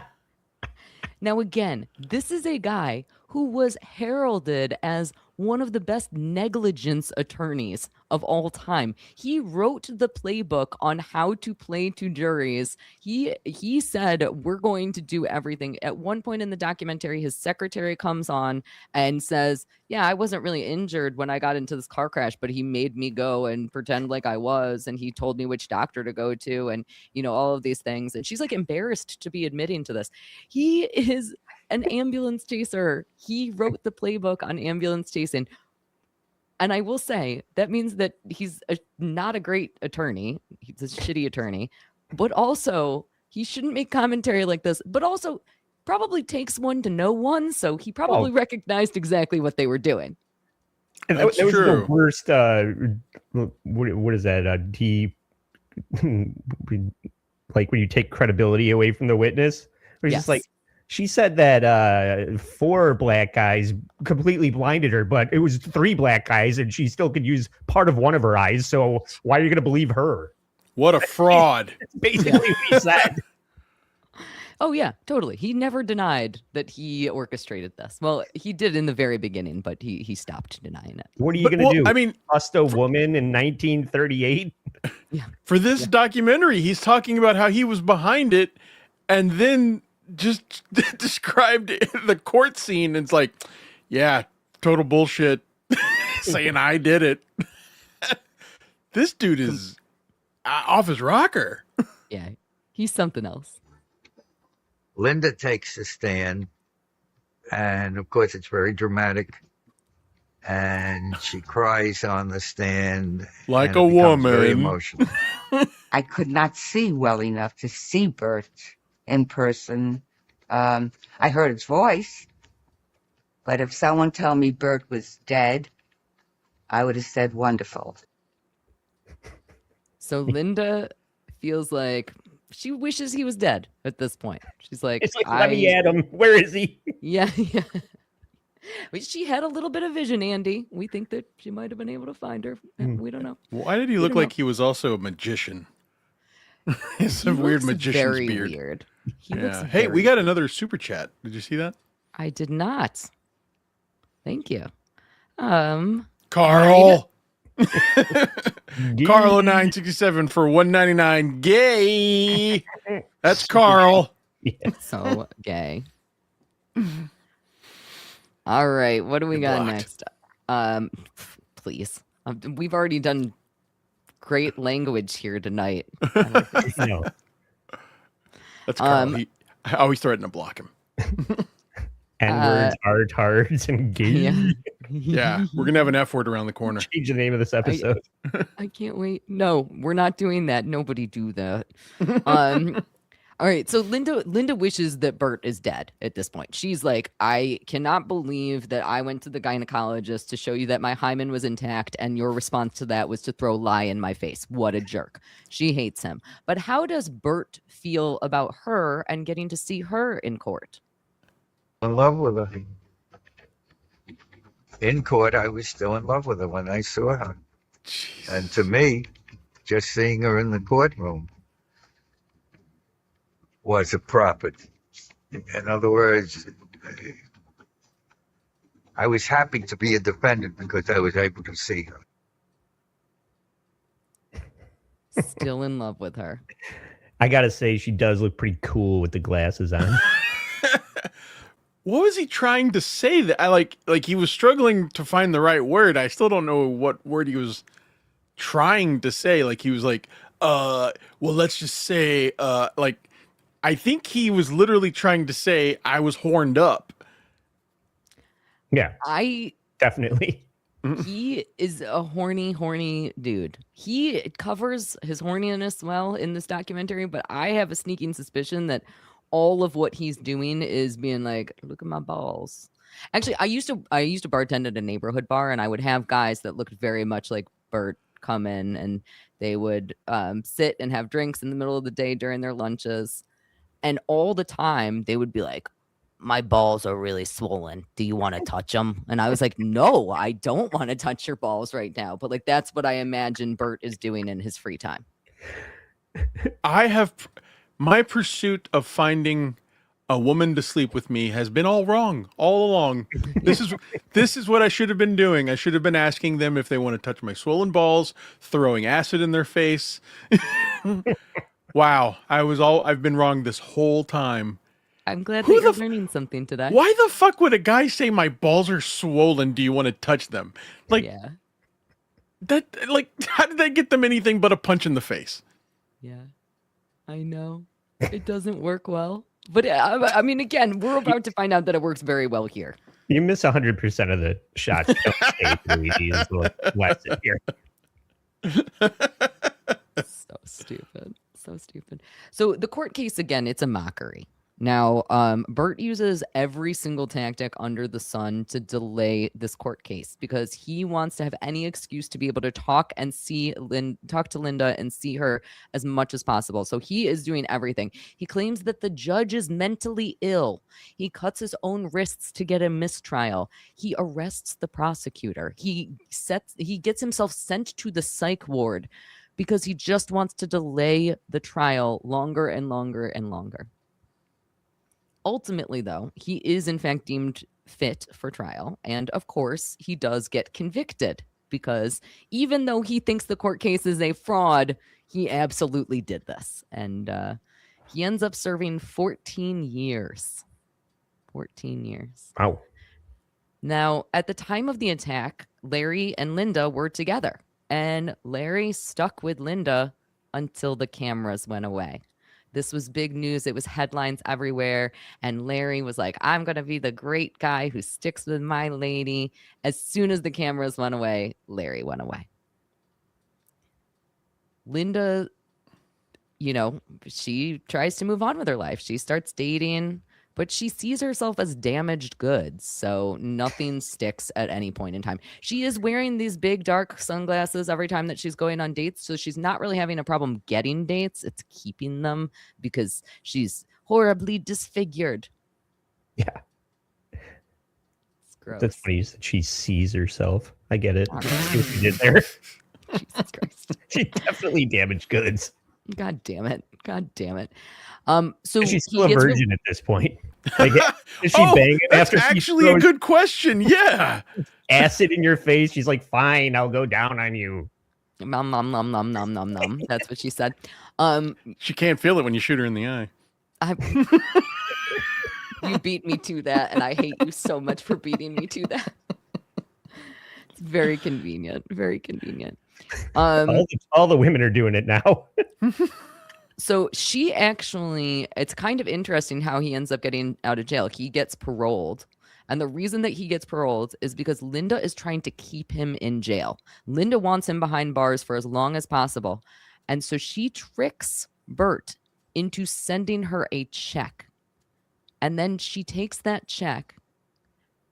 Now, again, this is a guy who was heralded as one of the best negligence attorneys of all time. He wrote the playbook on how to play to juries. He said, we're going to do everything. At one point in the documentary, his secretary comes on and says, yeah, I wasn't really injured when I got into this car crash, but he made me go and pretend like I was. And he told me which doctor to go to and, all of these things. And she's like embarrassed to be admitting to this. He is an ambulance chaser. He wrote the playbook on ambulance chasing. And I will say that means that he's not a great attorney. He's a shitty attorney, but also he shouldn't make commentary like this, but also probably takes one to know one. So he probably recognized exactly what they were doing. And that was the worst. What is that? Like when you take credibility away from the witness, where it's just like, she said that 4 black guys completely blinded her, but it was 3 black guys and she still could use part of one of her eyes. So why are you going to believe her? What a fraud. That's basically what he said. Oh yeah, totally. He never denied that he orchestrated this. Well, he did in the very beginning, but he stopped denying it. What are you going to do? I mean, bust a woman in 1938? Yeah. For this documentary, he's talking about how he was behind it and then just described the court scene. And it's like, yeah, total bullshit. Saying I did it. This dude is off his rocker. Yeah, he's something else. Linda takes a stand, and of course it's very dramatic, and she cries on the stand like and a it becomes woman. very emotional. I could not see well enough to see Burt in person. I heard his voice, but if someone told me Burt was dead, I would have said wonderful. So Linda feels like she wishes he was dead at this point. She's like, It's like, let me at him. Where is he? Yeah. But she had a little bit of vision, Andy. We think that she might have been able to find her. We don't know. Why did he look like he was also a magician? It's some weird magician's very beard. Weird. Hey, we got another super chat. Did you see that? I did not. Thank you. Carl. Carlo 967 for 199. Gay. That's Carl. So gay. All right, what do we got next? Please. We've already done great language here tonight. No. That's Carl. I always threaten to block him. N-words, tards, and gay. Yeah, we're going to have an F word around the corner. Change the name of this episode. I can't wait. No, we're not doing that. Nobody do that. All right, so Linda wishes that Burt is dead at this point. She's like, I cannot believe that I went to the gynecologist to show you that my hymen was intact, and your response to that was to throw a lie in my face. What a jerk. She hates him. But how does Burt feel about her and getting to see her in court? In love with her. In court, I was still in love with her when I saw her. Jesus. And to me, just seeing her in the courtroom was a property. In other words, I was happy to be a defendant because I was able to see her. Still in love with her. I got to say, she does look pretty cool with the glasses on. What was he trying to say? That I like he was struggling to find the right word. I still don't know what word he was trying to say. Like he was like, well, let's just say, like, I think he was literally trying to say I was horned up. Yeah, I definitely. He is a horny dude. He covers his horniness well in this documentary, but I have a sneaking suspicion that all of what he's doing is being like, look at my balls. Actually, I used to bartend at a neighborhood bar, and I would have guys that looked very much like Burt come in, and they would sit and have drinks in the middle of the day during their lunches. And all the time they would be like, my balls are really swollen. Do you want to touch them? And I was like, no, I don't want to touch your balls right now. But like, that's what I imagine Burt is doing in his free time. I have my pursuit of finding a woman to sleep with me has been all wrong all along. This is what I should have been doing. I should have been asking them if they want to touch my swollen balls, throwing acid in their face. Wow, I've been wrong this whole time. I'm glad that you're learning something today. Why the fuck would a guy say my balls are swollen? Do you want to touch them? Like, yeah. That, like, how did they get them anything but a punch in the face? Yeah, I know. It doesn't work well. But I mean, again, we're about to find out that it works very well here. You miss 100% of the shots. You don't stay, Luigi, is what lesson here. So stupid. So stupid. So the court case, again, it's a mockery. Now, Burt uses every single tactic under the sun to delay this court case because he wants to have any excuse to be able to talk to Linda and see her as much as possible. So he is doing everything. He claims that the judge is mentally ill. He cuts his own wrists to get a mistrial. He arrests the prosecutor. He gets himself sent to the psych ward because he just wants to delay the trial longer and longer and longer. Ultimately, though, he is in fact deemed fit for trial. And of course, he does get convicted because even though he thinks the court case is a fraud, he absolutely did this. And he ends up serving 14 years. 14 years. Wow. Now, at the time of the attack, Larry and Linda were together. And Larry stuck with Linda until the cameras went away. This was big news. It was headlines everywhere. And Larry was like, I'm going to be the great guy who sticks with my lady. As soon as the cameras went away, Larry went away. Linda, you know, she tries to move on with her life. She starts dating, but she sees herself as damaged goods. So nothing sticks at any point in time. She is wearing these big dark sunglasses every time that she's going on dates. So she's not really having a problem getting dates. It's keeping them because she's horribly disfigured. Yeah. It's gross. That's funny that she sees herself. I get it. See what you did there. Jesus Christ. She definitely damaged goods. God damn it. God damn it. So she's still a virgin at this point. Like, is she banging that's after actually a good question. Yeah. Acid in your face? She's like, fine, I'll go down on you. Nom, nom, nom, nom, nom, nom, nom. That's what she said. She can't feel it when you shoot her in the eye. You beat me to that, and I hate you so much for beating me to that. It's very convenient. Very convenient. All the women are doing it now. So she actually, it's kind of interesting how he ends up getting out of jail. He gets paroled. And the reason that he gets paroled is because Linda is trying to keep him in jail. Linda wants him behind bars for as long as possible. And so she tricks Burt into sending her a check. And then she takes that check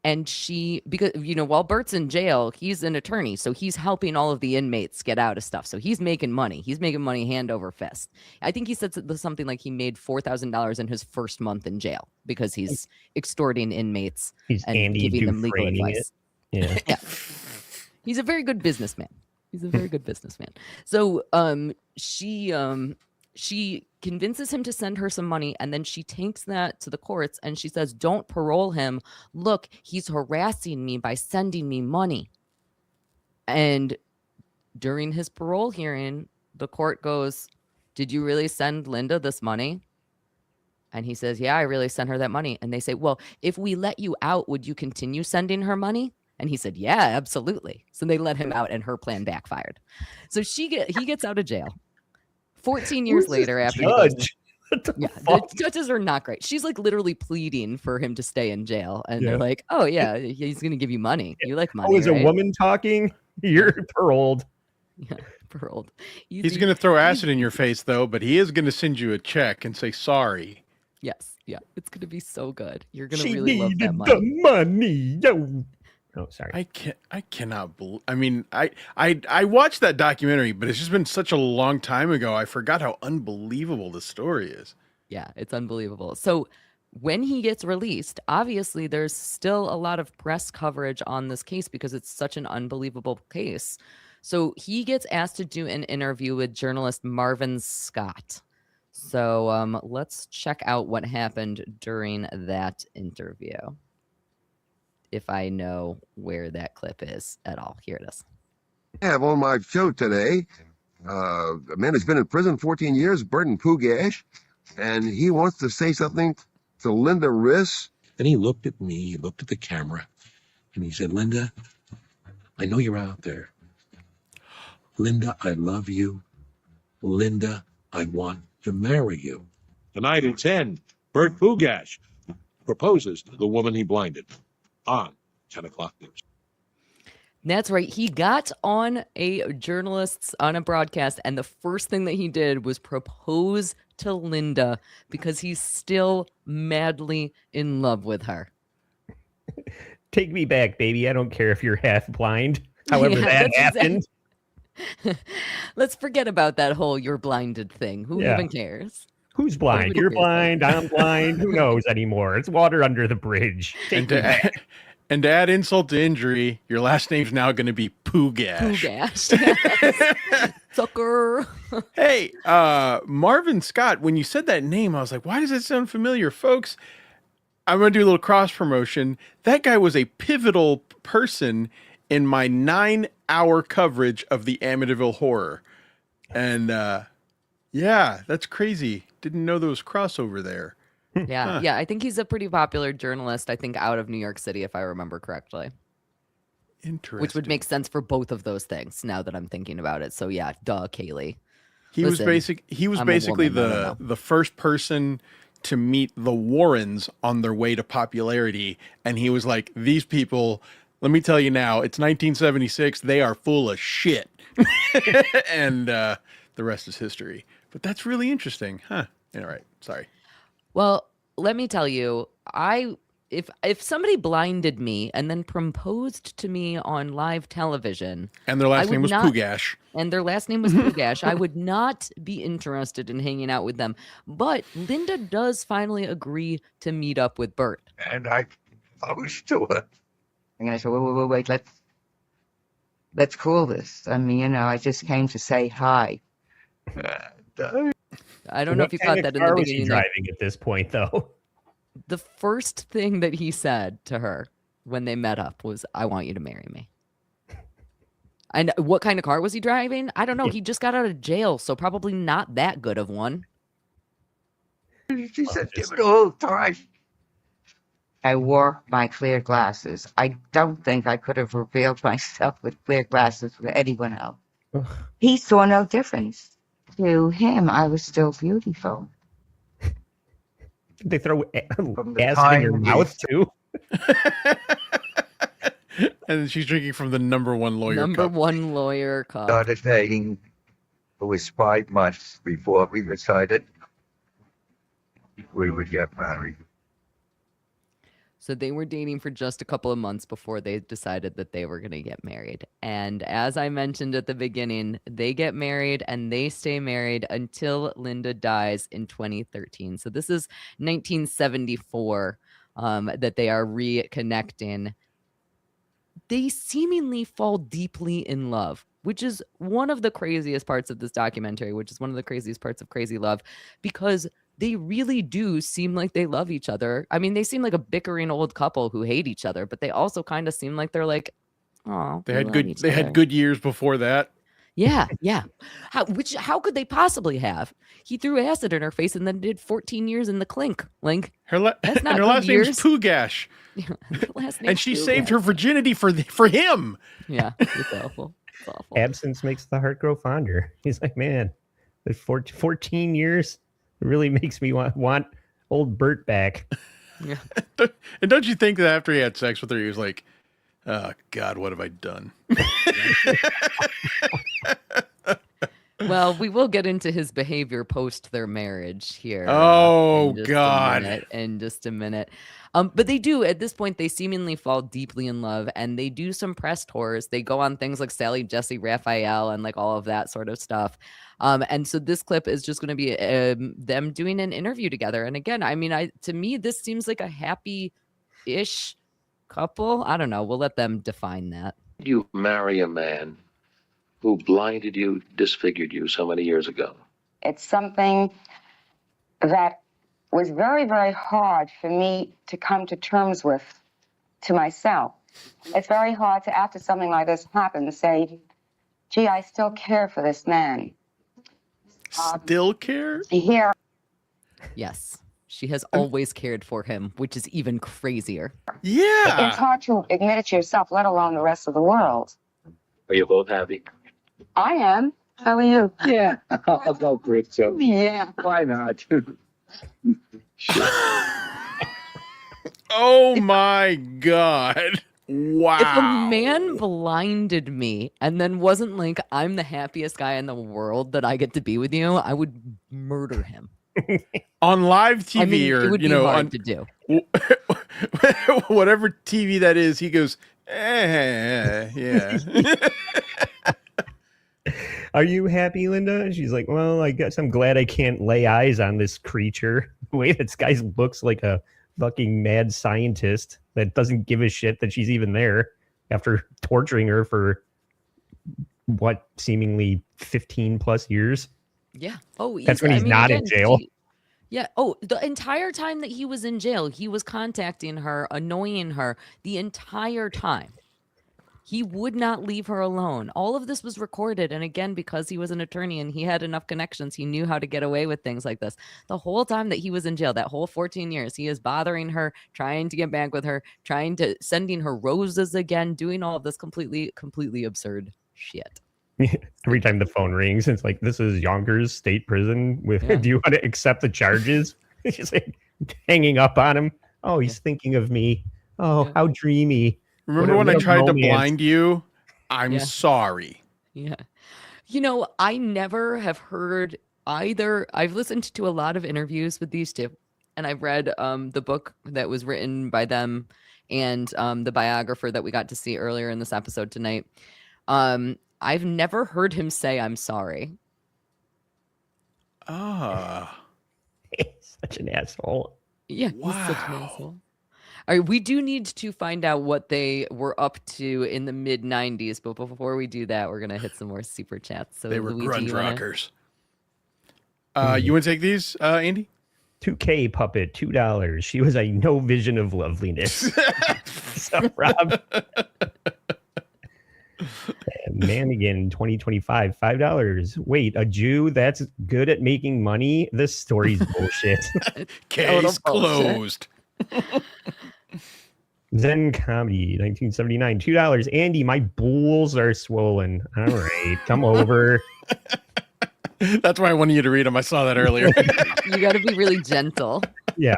and because, you know, while Burt's in jail, he's an attorney. So he's helping all of the inmates get out of stuff. So he's making money. He's making money hand over fist. I think he said something like he made $4,000 in his first month in jail because he's extorting inmates and giving them legal advice. Yeah. Yeah. He's a very good businessman. So she convinces him to send her some money, and then she takes that to the courts and she says, don't parole him. Look, he's harassing me by sending me money. And during his parole hearing, the court goes, did you really send Linda this money? And he says, yeah, I really sent her that money. And they say, well, if we let you out, would you continue sending her money? And he said, yeah, absolutely. So they let him out and her plan backfired. So he gets out of jail. 14 years later, after judge? The judges are not great. She's like literally pleading for him to stay in jail, and they're like, "Oh yeah, he's going to give you money. You like money." Oh, is right? a woman talking? You're paroled. Yeah, paroled. He's going to throw acid in your face, though, but he is going to send you a check and say sorry. Yes, yeah, it's going to be so good. You're going to really love that money. The money, yo. Oh, sorry. I cannot believe. I mean, I watched that documentary, but it's just been such a long time ago. I forgot how unbelievable the story is. Yeah, it's unbelievable. So when he gets released, obviously there's still a lot of press coverage on this case because it's such an unbelievable case. So he gets asked to do an interview with journalist Marvin Scott. So let's check out what happened during that interview. If I know where that clip is at all. Here it is. I have on my show today a man who's been in prison 14 years, Burt Pugach, and he wants to say something to Linda Riss. Then he looked at me, he looked at the camera, and he said, Linda, I know you're out there. Linda, I love you. Linda, I want to marry you. Tonight at 10, Burt Pugach proposes to the woman he blinded. On 10 o'clock news. That's right. He got on a broadcast, and the first thing that he did was propose to Linda because he's still madly in love with her. Take me back, baby. I don't care if you're half blind. However that happened. Let's forget about that whole you're blinded thing. Who even cares? Who's blind? You're blind. I'm blind. Who knows anymore? It's water under the bridge. And to add insult to injury, your last name's now going to be Pugach. Pugach. Sucker. Hey, Marvin Scott, when you said that name, I was like, why does that sound familiar? Folks, I'm going to do a little cross promotion. That guy was a pivotal person in my 9-hour coverage of the Amityville Horror. And yeah, that's crazy. Didn't know there was crossover there. Yeah, Huh. yeah. I think he's a pretty popular journalist, I think, out of New York City, if I remember correctly. Interesting. Which would make sense for both of those things now that I'm thinking about it. So yeah, duh, Cayley. He Listen, was I'm a basically woman, I don't know. the first person to meet the Warrens on their way to popularity, and he was like, these people, let me tell you now, it's 1976, they are full of shit. And the rest is history. But that's really interesting. Huh. All right. Sorry. Well, let me tell you, if somebody blinded me and then proposed to me on live television, And their I last would name was not- Pugach. and their last name was Pugach, I would not be interested in hanging out with them. But Linda does finally agree to meet up with Burt. And I proposed to her. And I said, wait, let's cool this. I mean, I just came to say hi. I don't know if you caught that in the Was he beginning. Like, driving at this point, though? the first thing that he said to her when they met up was, "I want you to marry me." And what kind of car was he driving? I don't know. He just got out of jail, so probably not that good of one. She said, give it a little time. I wore my clear glasses. I don't think I could have revealed myself with clear glasses with anyone else. He saw no difference. To him, I was still beautiful. They throw From the acid in your time mouth too. And she's drinking from the #1 lawyer Number cup. one lawyer cup. Started dating. It was 5 months before we decided we would get married. So they were dating for just a couple of months before they decided that they were going to get married. And as I mentioned at the beginning, they get married and they stay married until Linda dies in 2013. So this is 1974 that they are reconnecting. They seemingly fall deeply in love, which is one of the craziest parts of this documentary, which is one of the craziest parts of Crazy Love, because they really do seem like they love each other. I mean, they seem like a bickering old couple who hate each other, but they also kind of seem like they're like, oh, They had good years before that. Yeah, yeah. How could they possibly have? He threw acid in her face and then did 14 years in the clink. Like, that's not and her good last name's years. Pugach. Last And name's she Pugach. saved her virginity for him. Yeah, it's awful. It's awful. Absence makes the heart grow fonder. He's like, man, the 14 years really makes me want old Burt back. Yeah. And don't you think that after he had sex with her, he was like, oh, God, what have I done? Well, we will get into his behavior post their marriage here. Oh, in just God. In just a minute. But they do, at this point, they seemingly fall deeply in love and they do some press tours. They go on things like Sally, Jesse, Raphael, and like all of that sort of stuff. And so this clip is just going to be them doing an interview together. And again, I mean, to me, this seems like a happy-ish couple. I don't know. We'll let them define that. You marry a man who blinded you, disfigured you so many years ago. It's something that was very, very hard for me to come to terms with to myself. It's very hard to, after something like this happens, say, gee, I still care for this man. Still care? Here. Yes. She has always cared for him, which is even crazier. Yeah. It's hard to admit it to yourself, let alone the rest of the world. Are you both happy? I am. How are you? Yeah, I'll go for it too. Yeah. Why not? Oh, my God. Wow. If a man blinded me and then wasn't like, I'm the happiest guy in the world that I get to be with you, I would murder him. On live TV I mean, or, it would you be know, hard on to do. whatever TV that is, he goes, yeah. Are you happy, Linda? And she's like, well, I guess I'm glad I can't lay eyes on this creature. The way this guy looks like a fucking mad scientist that doesn't give a shit that she's even there after torturing her for what, seemingly 15 plus years. Yeah. Oh, That's when he's not in jail. Yeah. Oh, the entire time that he was in jail, he was contacting her, annoying her the entire time. He would not leave her alone. All of this was recorded. And again, because he was an attorney and he had enough connections, he knew how to get away with things like this. The whole time that he was in jail, that whole 14 years, he is bothering her, trying to get back with her, sending her roses again, doing all of this completely absurd shit. Every time the phone rings, it's like, this is Yonkers State Prison. Do you want to accept the charges? She's like hanging up on him. Oh, he's thinking of me. Oh, how dreamy. Remember when I tried to blind you? I'm sorry. Yeah. You know, I never have heard either. I've listened to a lot of interviews with these two, and I've read the book that was written by them and the biographer that we got to see earlier in this episode tonight. I've never heard him say, I'm sorry. He's such an asshole. Yeah, wow. He's such an asshole. All right, we do need to find out what they were up to in the mid 90s, but before we do that, we're gonna hit some more super chats. So they were Luigi, grunge rockers. You want to take these, Andy? 2K puppet, $2. She was a no vision of loveliness. So, Rob. Manigan 2025, $5. Wait, a Jew that's good at making money? This story's bullshit. Case closed. Zen Comedy 1979, $2. Andy, my balls are swollen. All right, come over. That's why I wanted you to read them. I saw that earlier. You got to be really gentle. Yeah,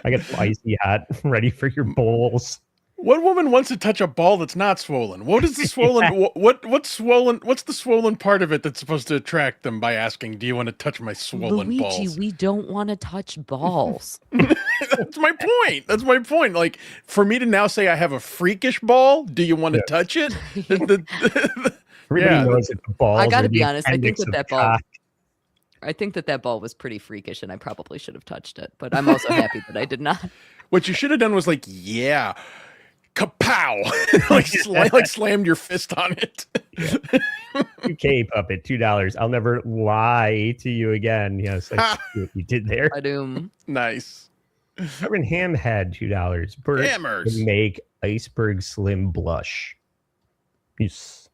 I got icy hot, ready for your balls. What woman wants to touch a ball that's not swollen? What is the swollen? What's swollen? What's the swollen part of it that's supposed to attract them by asking, "Do you want to touch my swollen Luigi, balls?" We don't want to touch balls. That's my point. That's my point. Like, for me to now say I have a freakish ball, do you want to touch it? Everybody knows that the balls. I got to be honest. I think that ball. Cock. I think that ball was pretty freakish, and I probably should have touched it. But I'm also happy that I did not. What you should have done was like, yeah. Kapow! like slammed your fist on it. UK puppet, $2. I'll never lie to you again. Yes, I see what you did there. Nice. Reverend Hamhead, $2. Burt Hammers. Would make Iceberg Slim blush. He's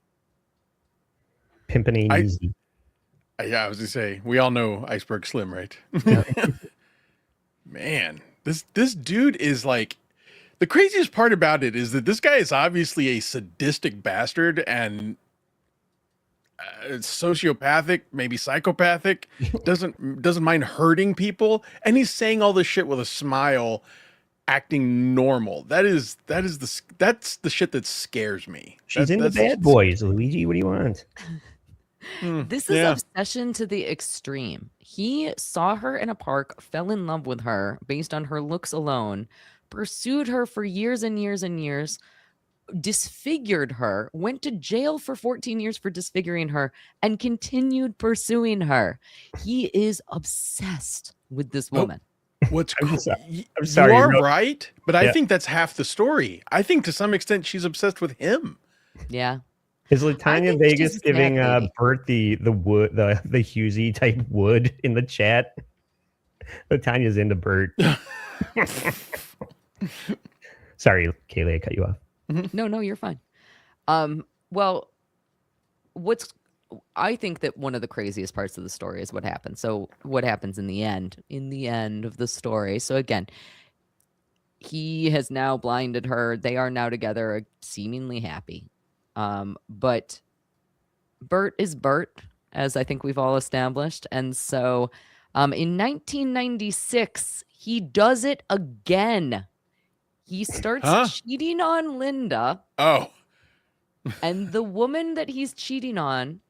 pimping ain't easy. Yeah, I was gonna say we all know Iceberg Slim, right? Man, this dude is like. The craziest part about it is that this guy is obviously a sadistic bastard and sociopathic, maybe psychopathic, doesn't mind hurting people, and he's saying all this shit with a smile, acting normal. That's the shit that scares me. She's into Bad Boys, Luigi. What do you want? This is obsession to the extreme. He saw her in a park, fell in love with her based on her looks alone, pursued her for years and years and years, disfigured her, went to jail for 14 years for disfiguring her, and continued pursuing her. He is obsessed with this woman. I'm sorry. You are right, but I think that's half the story. I think to some extent she's obsessed with him. Yeah. Is Latanya Vegas giving Burt the wood, the Husey type wood in the chat? Latanya's into Burt. Sorry, Cayley, I cut you off. No, you're fine. Well, I think that one of the craziest parts of the story is what happens. So what happens in the end of the story. So again, he has now blinded her. They are now together, seemingly happy. But Burt is Burt, as I think we've all established. And so in 1996, he does it again. He starts cheating on Linda. Oh. And the woman that he's cheating on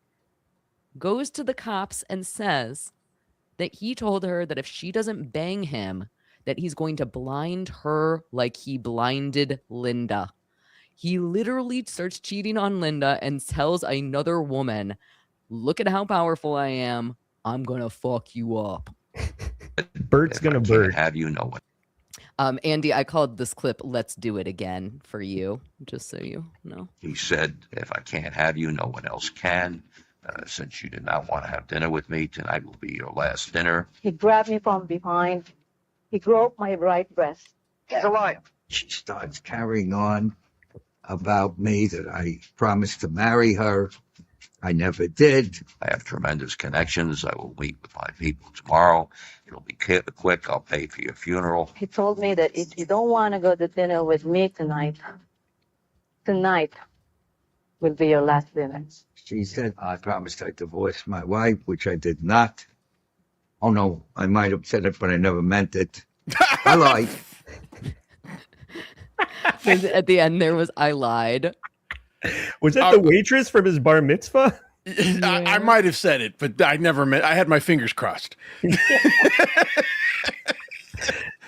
goes to the cops and says that he told her that if she doesn't bang him, that he's going to blind her like he blinded Linda. He literally starts cheating on Linda and tells another woman, look at how powerful I am. I'm going to fuck you up. Burt's going to Burt. Have you know it? Andy, I called this clip "Let's Do It Again" for you, just so you know. He said, if I can't have you, no one else can. Since you did not want to have dinner with me, tonight will be your last dinner. He grabbed me from behind. He groped my right breast. He's a liar. She starts carrying on about me that I promised to marry her. I never did. I have tremendous connections. I will meet with my people tomorrow. It'll be quick. I'll pay for your funeral. He told me that if you don't want to go to dinner with me tonight will be your last dinner. She said I promised I'd divorce my wife, which I did not. Oh, no, I might have said it, but I never meant it. I lied. At the end, there was "I lied." Was that the waitress from his bar mitzvah? I might have said it, but I never meant. I had my fingers crossed.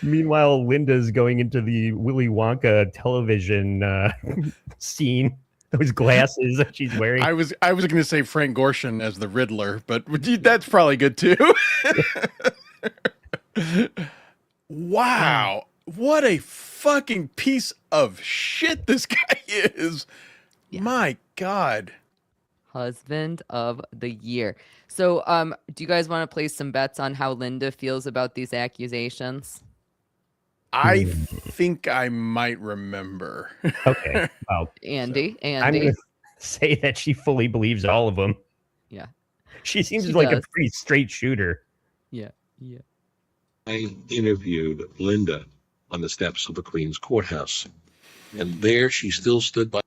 Meanwhile, Linda's going into the Willy Wonka television scene. Those glasses that she's wearing. I was going to say Frank Gorshin as the Riddler, but that's probably good too. Wow, what a fucking piece of shit this guy is. Yeah. My God. Husband of the year. So, do you guys want to place some bets on how Linda feels about these accusations? I think I might remember. Okay. Well, Andy. I'm going to say that she fully believes all of them. Yeah. She seems like a pretty straight shooter. Yeah. I interviewed Linda on the steps of the Queen's Courthouse, and there she still stood by.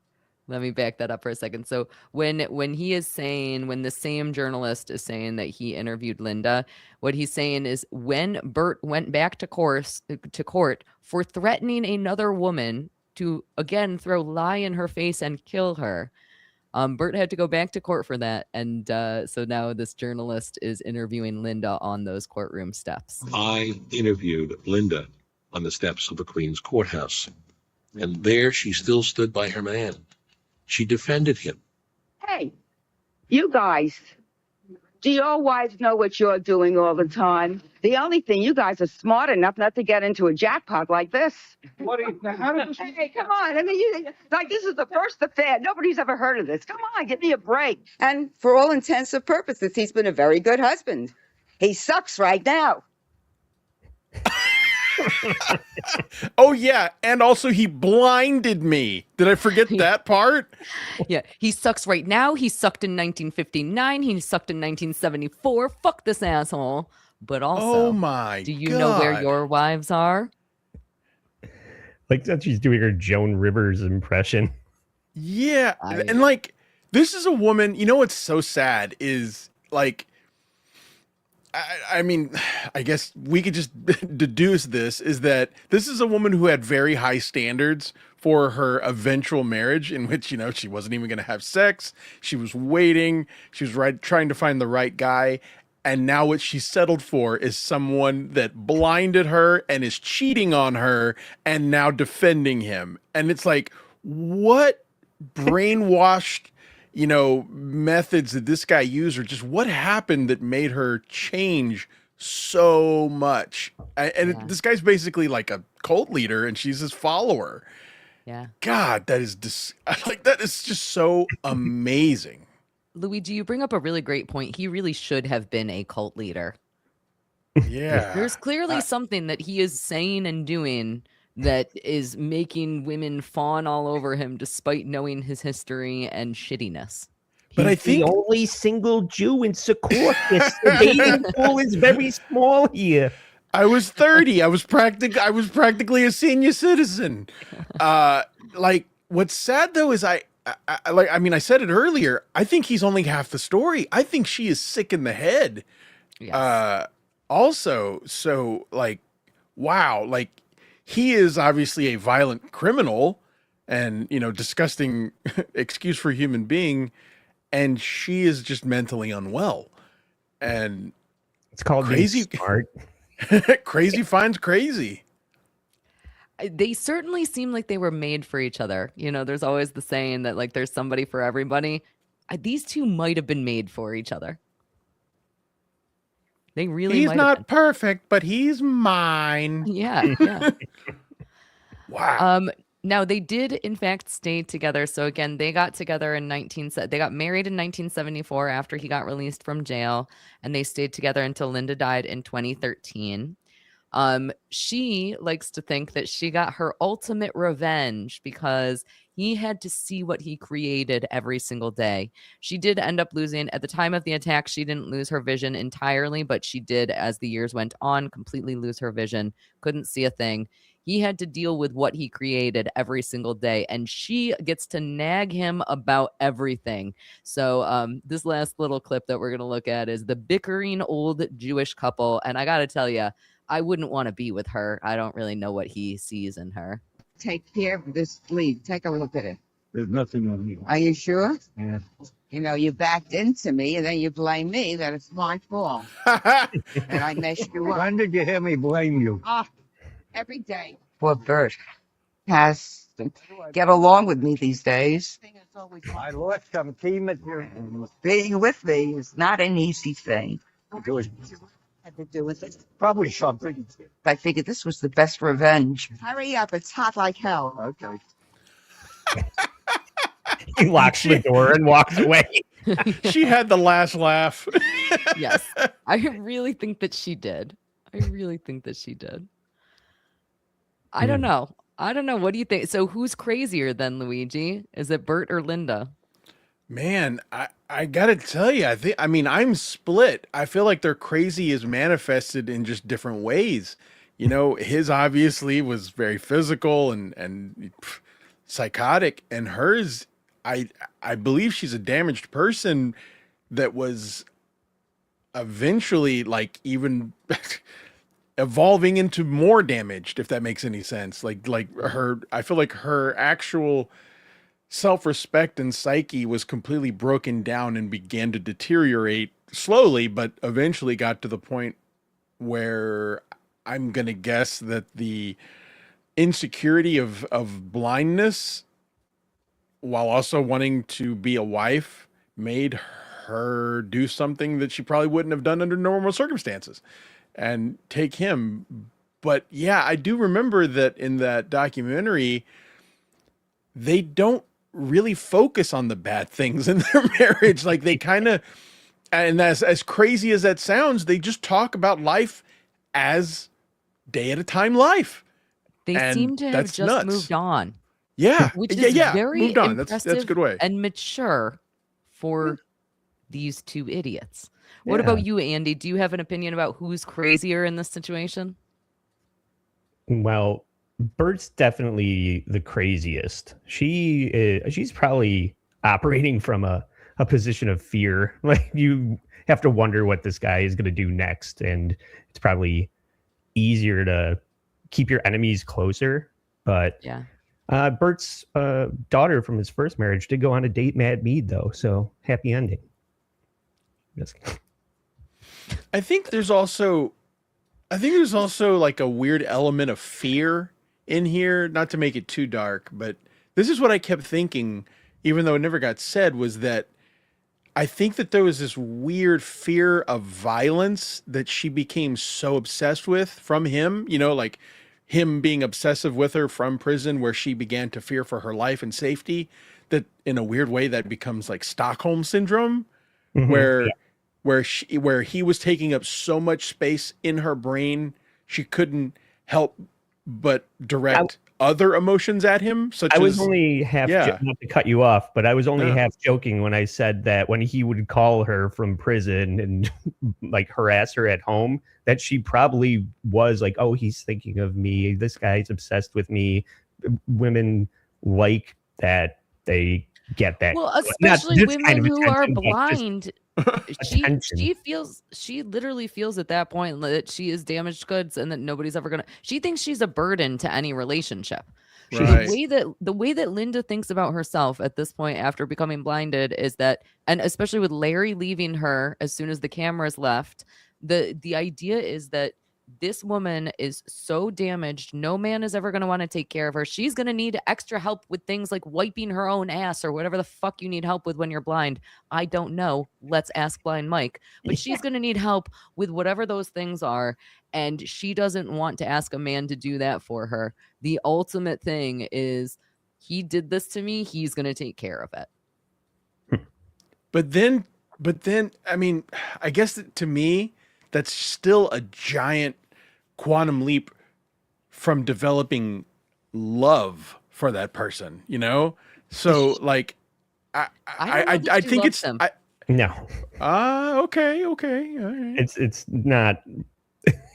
Let me back that up for a second. So when the same journalist is saying that he interviewed Linda, what he's saying is when Burt went back to court for threatening another woman to again throw lye in her face and kill her, Burt had to go back to court for that. And so now this journalist is interviewing Linda on those courtroom steps. I interviewed Linda on the steps of the Queen's Courthouse, and there she still stood by her man. She defended him. Hey, you guys, do your wives know what you're doing all the time? The only thing, you guys are smart enough not to get into a jackpot like this. Hey, come on. I mean, this is the first affair. Nobody's ever heard of this. Come on, give me a break. And for all intents and purposes, he's been a very good husband. He sucks right now. Oh yeah, and also he blinded me. Did I forget that part? Yeah, he sucks right now. He sucked in 1959. He sucked in 1974. Fuck this asshole. But also, oh my do you know where your wives are? Like that she's doing her Joan Rivers impression. Yeah, and like this is a woman. You know what's so sad is like. I mean, I guess we could just deduce this is that this is a woman who had very high standards for her eventual marriage in which, you know, she wasn't even going to have sex. She was waiting. She was trying to find the right guy. And now what she settled for is someone that blinded her and is cheating on her and now defending him. And it's like, what brainwashed methods that this guy used, or just what happened that made her change so much? This guy's basically like a cult leader and she's his follower. Yeah. God, that is just so amazing. Luigi, you bring up a really great point. He really should have been a cult leader. Yeah. There's clearly something that he is saying and doing that is making women fawn all over him despite knowing his history and shittiness. But I think the only single Jew in Secaucus. The dating pool is very small here. I was 30. I was practically a senior citizen. Like what's sad though is I said it earlier. I think he's only half the story. I think she is sick in the head. Yes. Also, so like, wow, like. He is obviously a violent criminal and, disgusting excuse for a human being. And she is just mentally unwell. And it's called crazy. Smart. Crazy finds crazy. They certainly seem like they were made for each other. There's always the saying that like there's somebody for everybody. These two might have been made for each other. They really He's not perfect, but he's mine. Yeah. Wow. Now they did in fact stay together. So again, they got together in they got married in 1974 after he got released from jail, and they stayed together until Linda died in 2013. She likes to think that she got her ultimate revenge because he had to see what he created every single day. She did end up losing at the time of the attack. She didn't lose her vision entirely, but she did, as the years went on, completely lose her vision. Couldn't see a thing. He had to deal with what he created every single day, and she gets to nag him about everything. So this last little clip that we're going to look at is the bickering old Jewish couple. And I got to tell you, I wouldn't want to be with her. I don't really know what he sees in her. Take care of this sleeve. Take a look at it. There's nothing on you. Are you sure? Yeah. You know, you backed into me, and then you blame me that it's my fault. And I messed you up. When did you hear me blame you? Every day. Poor Bert has to get along with me these days. I lost some key material. Being with me is not an easy thing. Good. Had to do with it. Probably something. I figured this was the best revenge. Hurry up, it's hot like hell. Okay. He locks the door and walks away. She had the last laugh. Yes. I really think that she did. I don't know. What do you think? So who's crazier than Luigi? Is it Burt or Linda? Man, I gotta tell you, I'm split. I feel like their crazy is manifested in just different ways. You know, his obviously was very physical and psychotic, and hers, I believe she's a damaged person that was eventually like even evolving into more damaged, if that makes any sense. Like her, I feel like her actual self-respect and psyche was completely broken down and began to deteriorate slowly, but eventually got to the point where I'm going to guess that the insecurity of blindness, while also wanting to be a wife, made her do something that she probably wouldn't have done under normal circumstances and take him. But yeah, I do remember that in that documentary, they don't really focus on the bad things in their marriage. Like they kind of, and as crazy as that sounds, they just talk about life as day at a time life. They seem to have just moved on. Yeah. Which is very moved on. impressive That's a good way. and mature for these two idiots. What about you, Andy? Do you have an opinion about who's crazier in this situation? Well, Bert's definitely the craziest. She's probably operating from a position of fear. Like you have to wonder what this guy is going to do next, and it's probably easier to keep your enemies closer. But yeah, Bert's daughter from his first marriage did go on a date Mad Mead, though, so happy ending. Yes. I think there's also like a weird element of fear in here, not to make it too dark, but this is what I kept thinking, even though it never got said, was that I think that there was this weird fear of violence that she became so obsessed with from him, you know, like him being obsessive with her from prison, where she began to fear for her life and safety, that in a weird way that becomes like Stockholm syndrome, where he was taking up so much space in her brain, she couldn't help but direct other emotions at him. I was only half, not to cut you off, but I was only half joking when I said that when he would call her from prison and like harass her at home, that she probably was like, oh, he's thinking of me. This guy's obsessed with me. Women like that. They get that. Well, especially women who are blind. she literally feels at that point that she is damaged goods and that nobody's ever gonna, she thinks she's a burden to any relationship. Right. The way that Linda thinks about herself at this point after becoming blinded is that, and especially with Larry leaving her as soon as the cameras left, the idea is that this woman is so damaged. No man is ever going to want to take care of her. She's going to need extra help with things like wiping her own ass or whatever the fuck you need help with when you're blind. I don't know. Let's ask Blind Mike. But she's going to need help with whatever those things are. And she doesn't want to ask a man to do that for her. The ultimate thing is, he did this to me. He's going to take care of it. But then, I mean, I guess that to me, that's still a giant quantum leap from developing love for that person, you know? So like, I think it's, no. Okay. All right. It's not,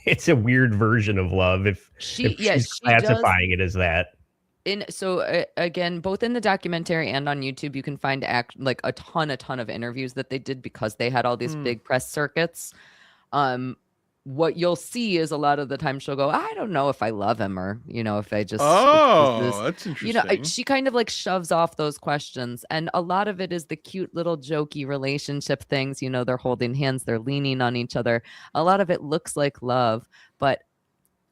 it's a weird version of love if she's classifying it as that. Again, both in the documentary and on YouTube, you can find like a ton of interviews that they did because they had all these big press circuits. What you'll see is a lot of the time she'll go, I don't know if I love him, or, you know, if I just, that's interesting. You know, she kind of like shoves off those questions. And a lot of it is the cute little jokey relationship things. You know, they're holding hands, they're leaning on each other. A lot of it looks like love, but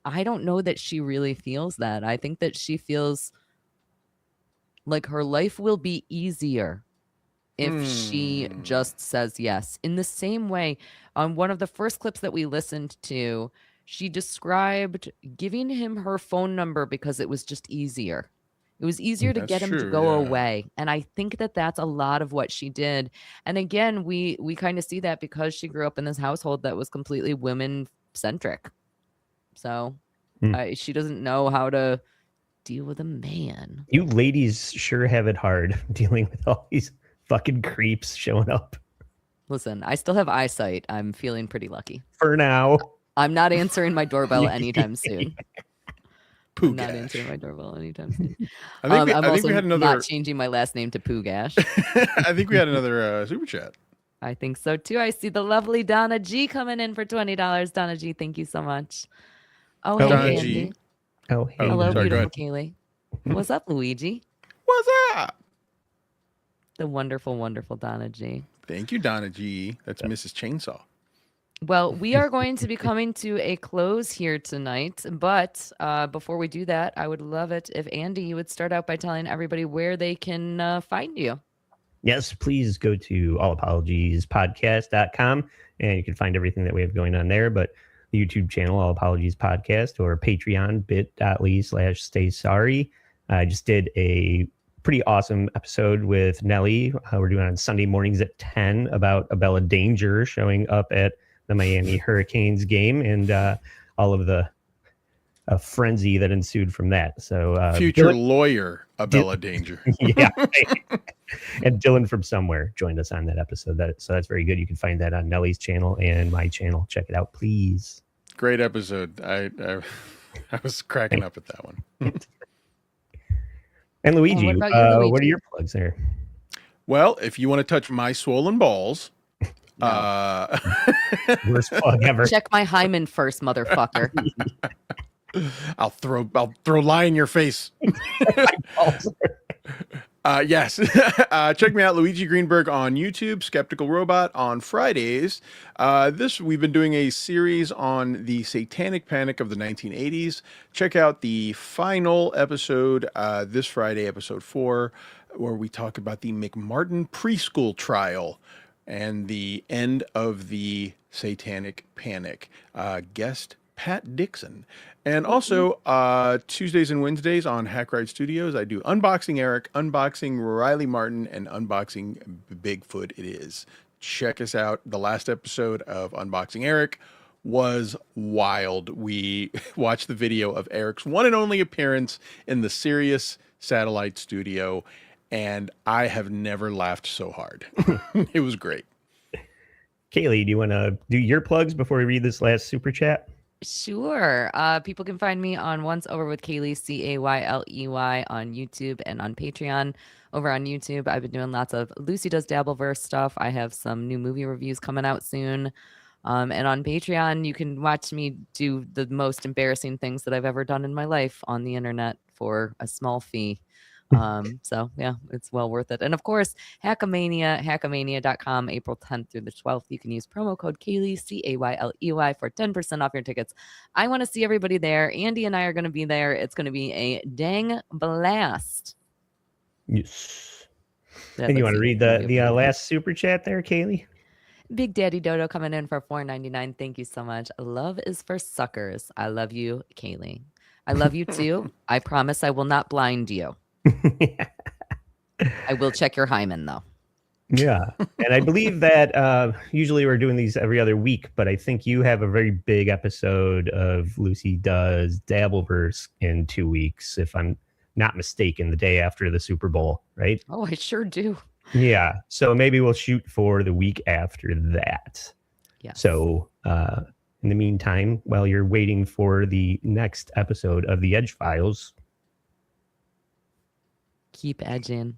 I don't know that she really feels that. I think that she feels like her life will be easier if she just says yes. In the same way, on one of the first clips that we listened to, she described giving him her phone number because it was just easier. It was easier to get him to go away. And I think that that's a lot of what she did. And again, we kind of see that because she grew up in this household that was completely women-centric. So she doesn't know how to deal with a man. You ladies sure have it hard dealing with all these fucking creeps showing up. Listen, I still have eyesight. I'm feeling pretty lucky. For now. I'm not answering my doorbell anytime soon. I'm not answering my doorbell anytime soon. I'm also not changing my last name to Pugach. I think we had another super chat. I think so too. I see the lovely Donna G coming in for $20. Donna G, thank you so much. Oh, hey, Donna Andy. G. Oh, hey. Hello, sorry, beautiful Cayley. What's up, Luigi? What's up? The wonderful, wonderful Donna G. Thank you, Donna G. That's Mrs. Chainsaw. Well, we are going to be coming to a close here tonight, but before we do that, I would love it if Andy, you would start out by telling everybody where they can find you. Yes, please go to allapologiespodcast.com and you can find everything that we have going on there. But the YouTube channel, All Apologies Podcast, or Patreon, bit.ly/staysorry. I just did a pretty awesome episode with Nelly. We're doing it on Sunday mornings at 10 about Abella Danger showing up at the Miami Hurricanes game and all of the frenzy that ensued from that. So future lawyer Abella Danger. Yeah. And Dylan from Somewhere joined us on that episode. So that's very good. You can find that on Nelly's channel and my channel. Check it out, please. Great episode. I was cracking up at that one. And Luigi, what about you, Luigi? What are your plugs there? Well, if you want to touch my swollen balls, worst plug ever. Check my hymen first, motherfucker. I'll throw lye in your face. Yes. Check me out, Luigi Greenberg on YouTube, Skeptical Robot on Fridays. We've been doing a series on the Satanic Panic of the 1980s. Check out the final episode this Friday, episode 4, where we talk about the McMartin preschool trial and the end of the Satanic Panic. Guest Pat Dixon. And also, Tuesdays and Wednesdays on Hack Ride Studios, I do Unboxing Eric, Unboxing Riley Martin, and Unboxing Bigfoot It Is. Check us out. The last episode of Unboxing Eric was wild. We watched the video of Eric's one and only appearance in the Sirius Satellite Studio, and I have never laughed so hard. It was great. Cayley, do you want to do your plugs before we read this last super chat? Sure. People can find me on Once Over with Cayley, Cayley, on YouTube and on Patreon. Over on YouTube, I've been doing lots of Lucy Does Dabbleverse stuff. I have some new movie reviews coming out soon. And on Patreon, you can watch me do the most embarrassing things that I've ever done in my life on the internet for a small fee. So yeah, it's well worth it. And of course, hackamania.com, April 10th through the 12th. You can use promo code Cayley, Cayley, for 10% off your tickets. I want to see everybody there. Andy and I are going to be there. It's going to be a dang blast. Yes. And you want to read the last super chat there, Cayley? Big Daddy Dodo coming in for $4.99. Thank you so much. Love is for suckers. I love you, Cayley. I love you too. I promise I will not blind you. I will check your hymen though. Yeah. And I believe that usually we're doing these every other week, but I think you have a very big episode of Lucy Does Dabbleverse in 2 weeks, if I'm not mistaken, the day after the Super Bowl, right? Oh, I sure do. Yeah. So maybe we'll shoot for the week after that. Yeah. So in the meantime, while you're waiting for the next episode of the Edge Files, keep edging.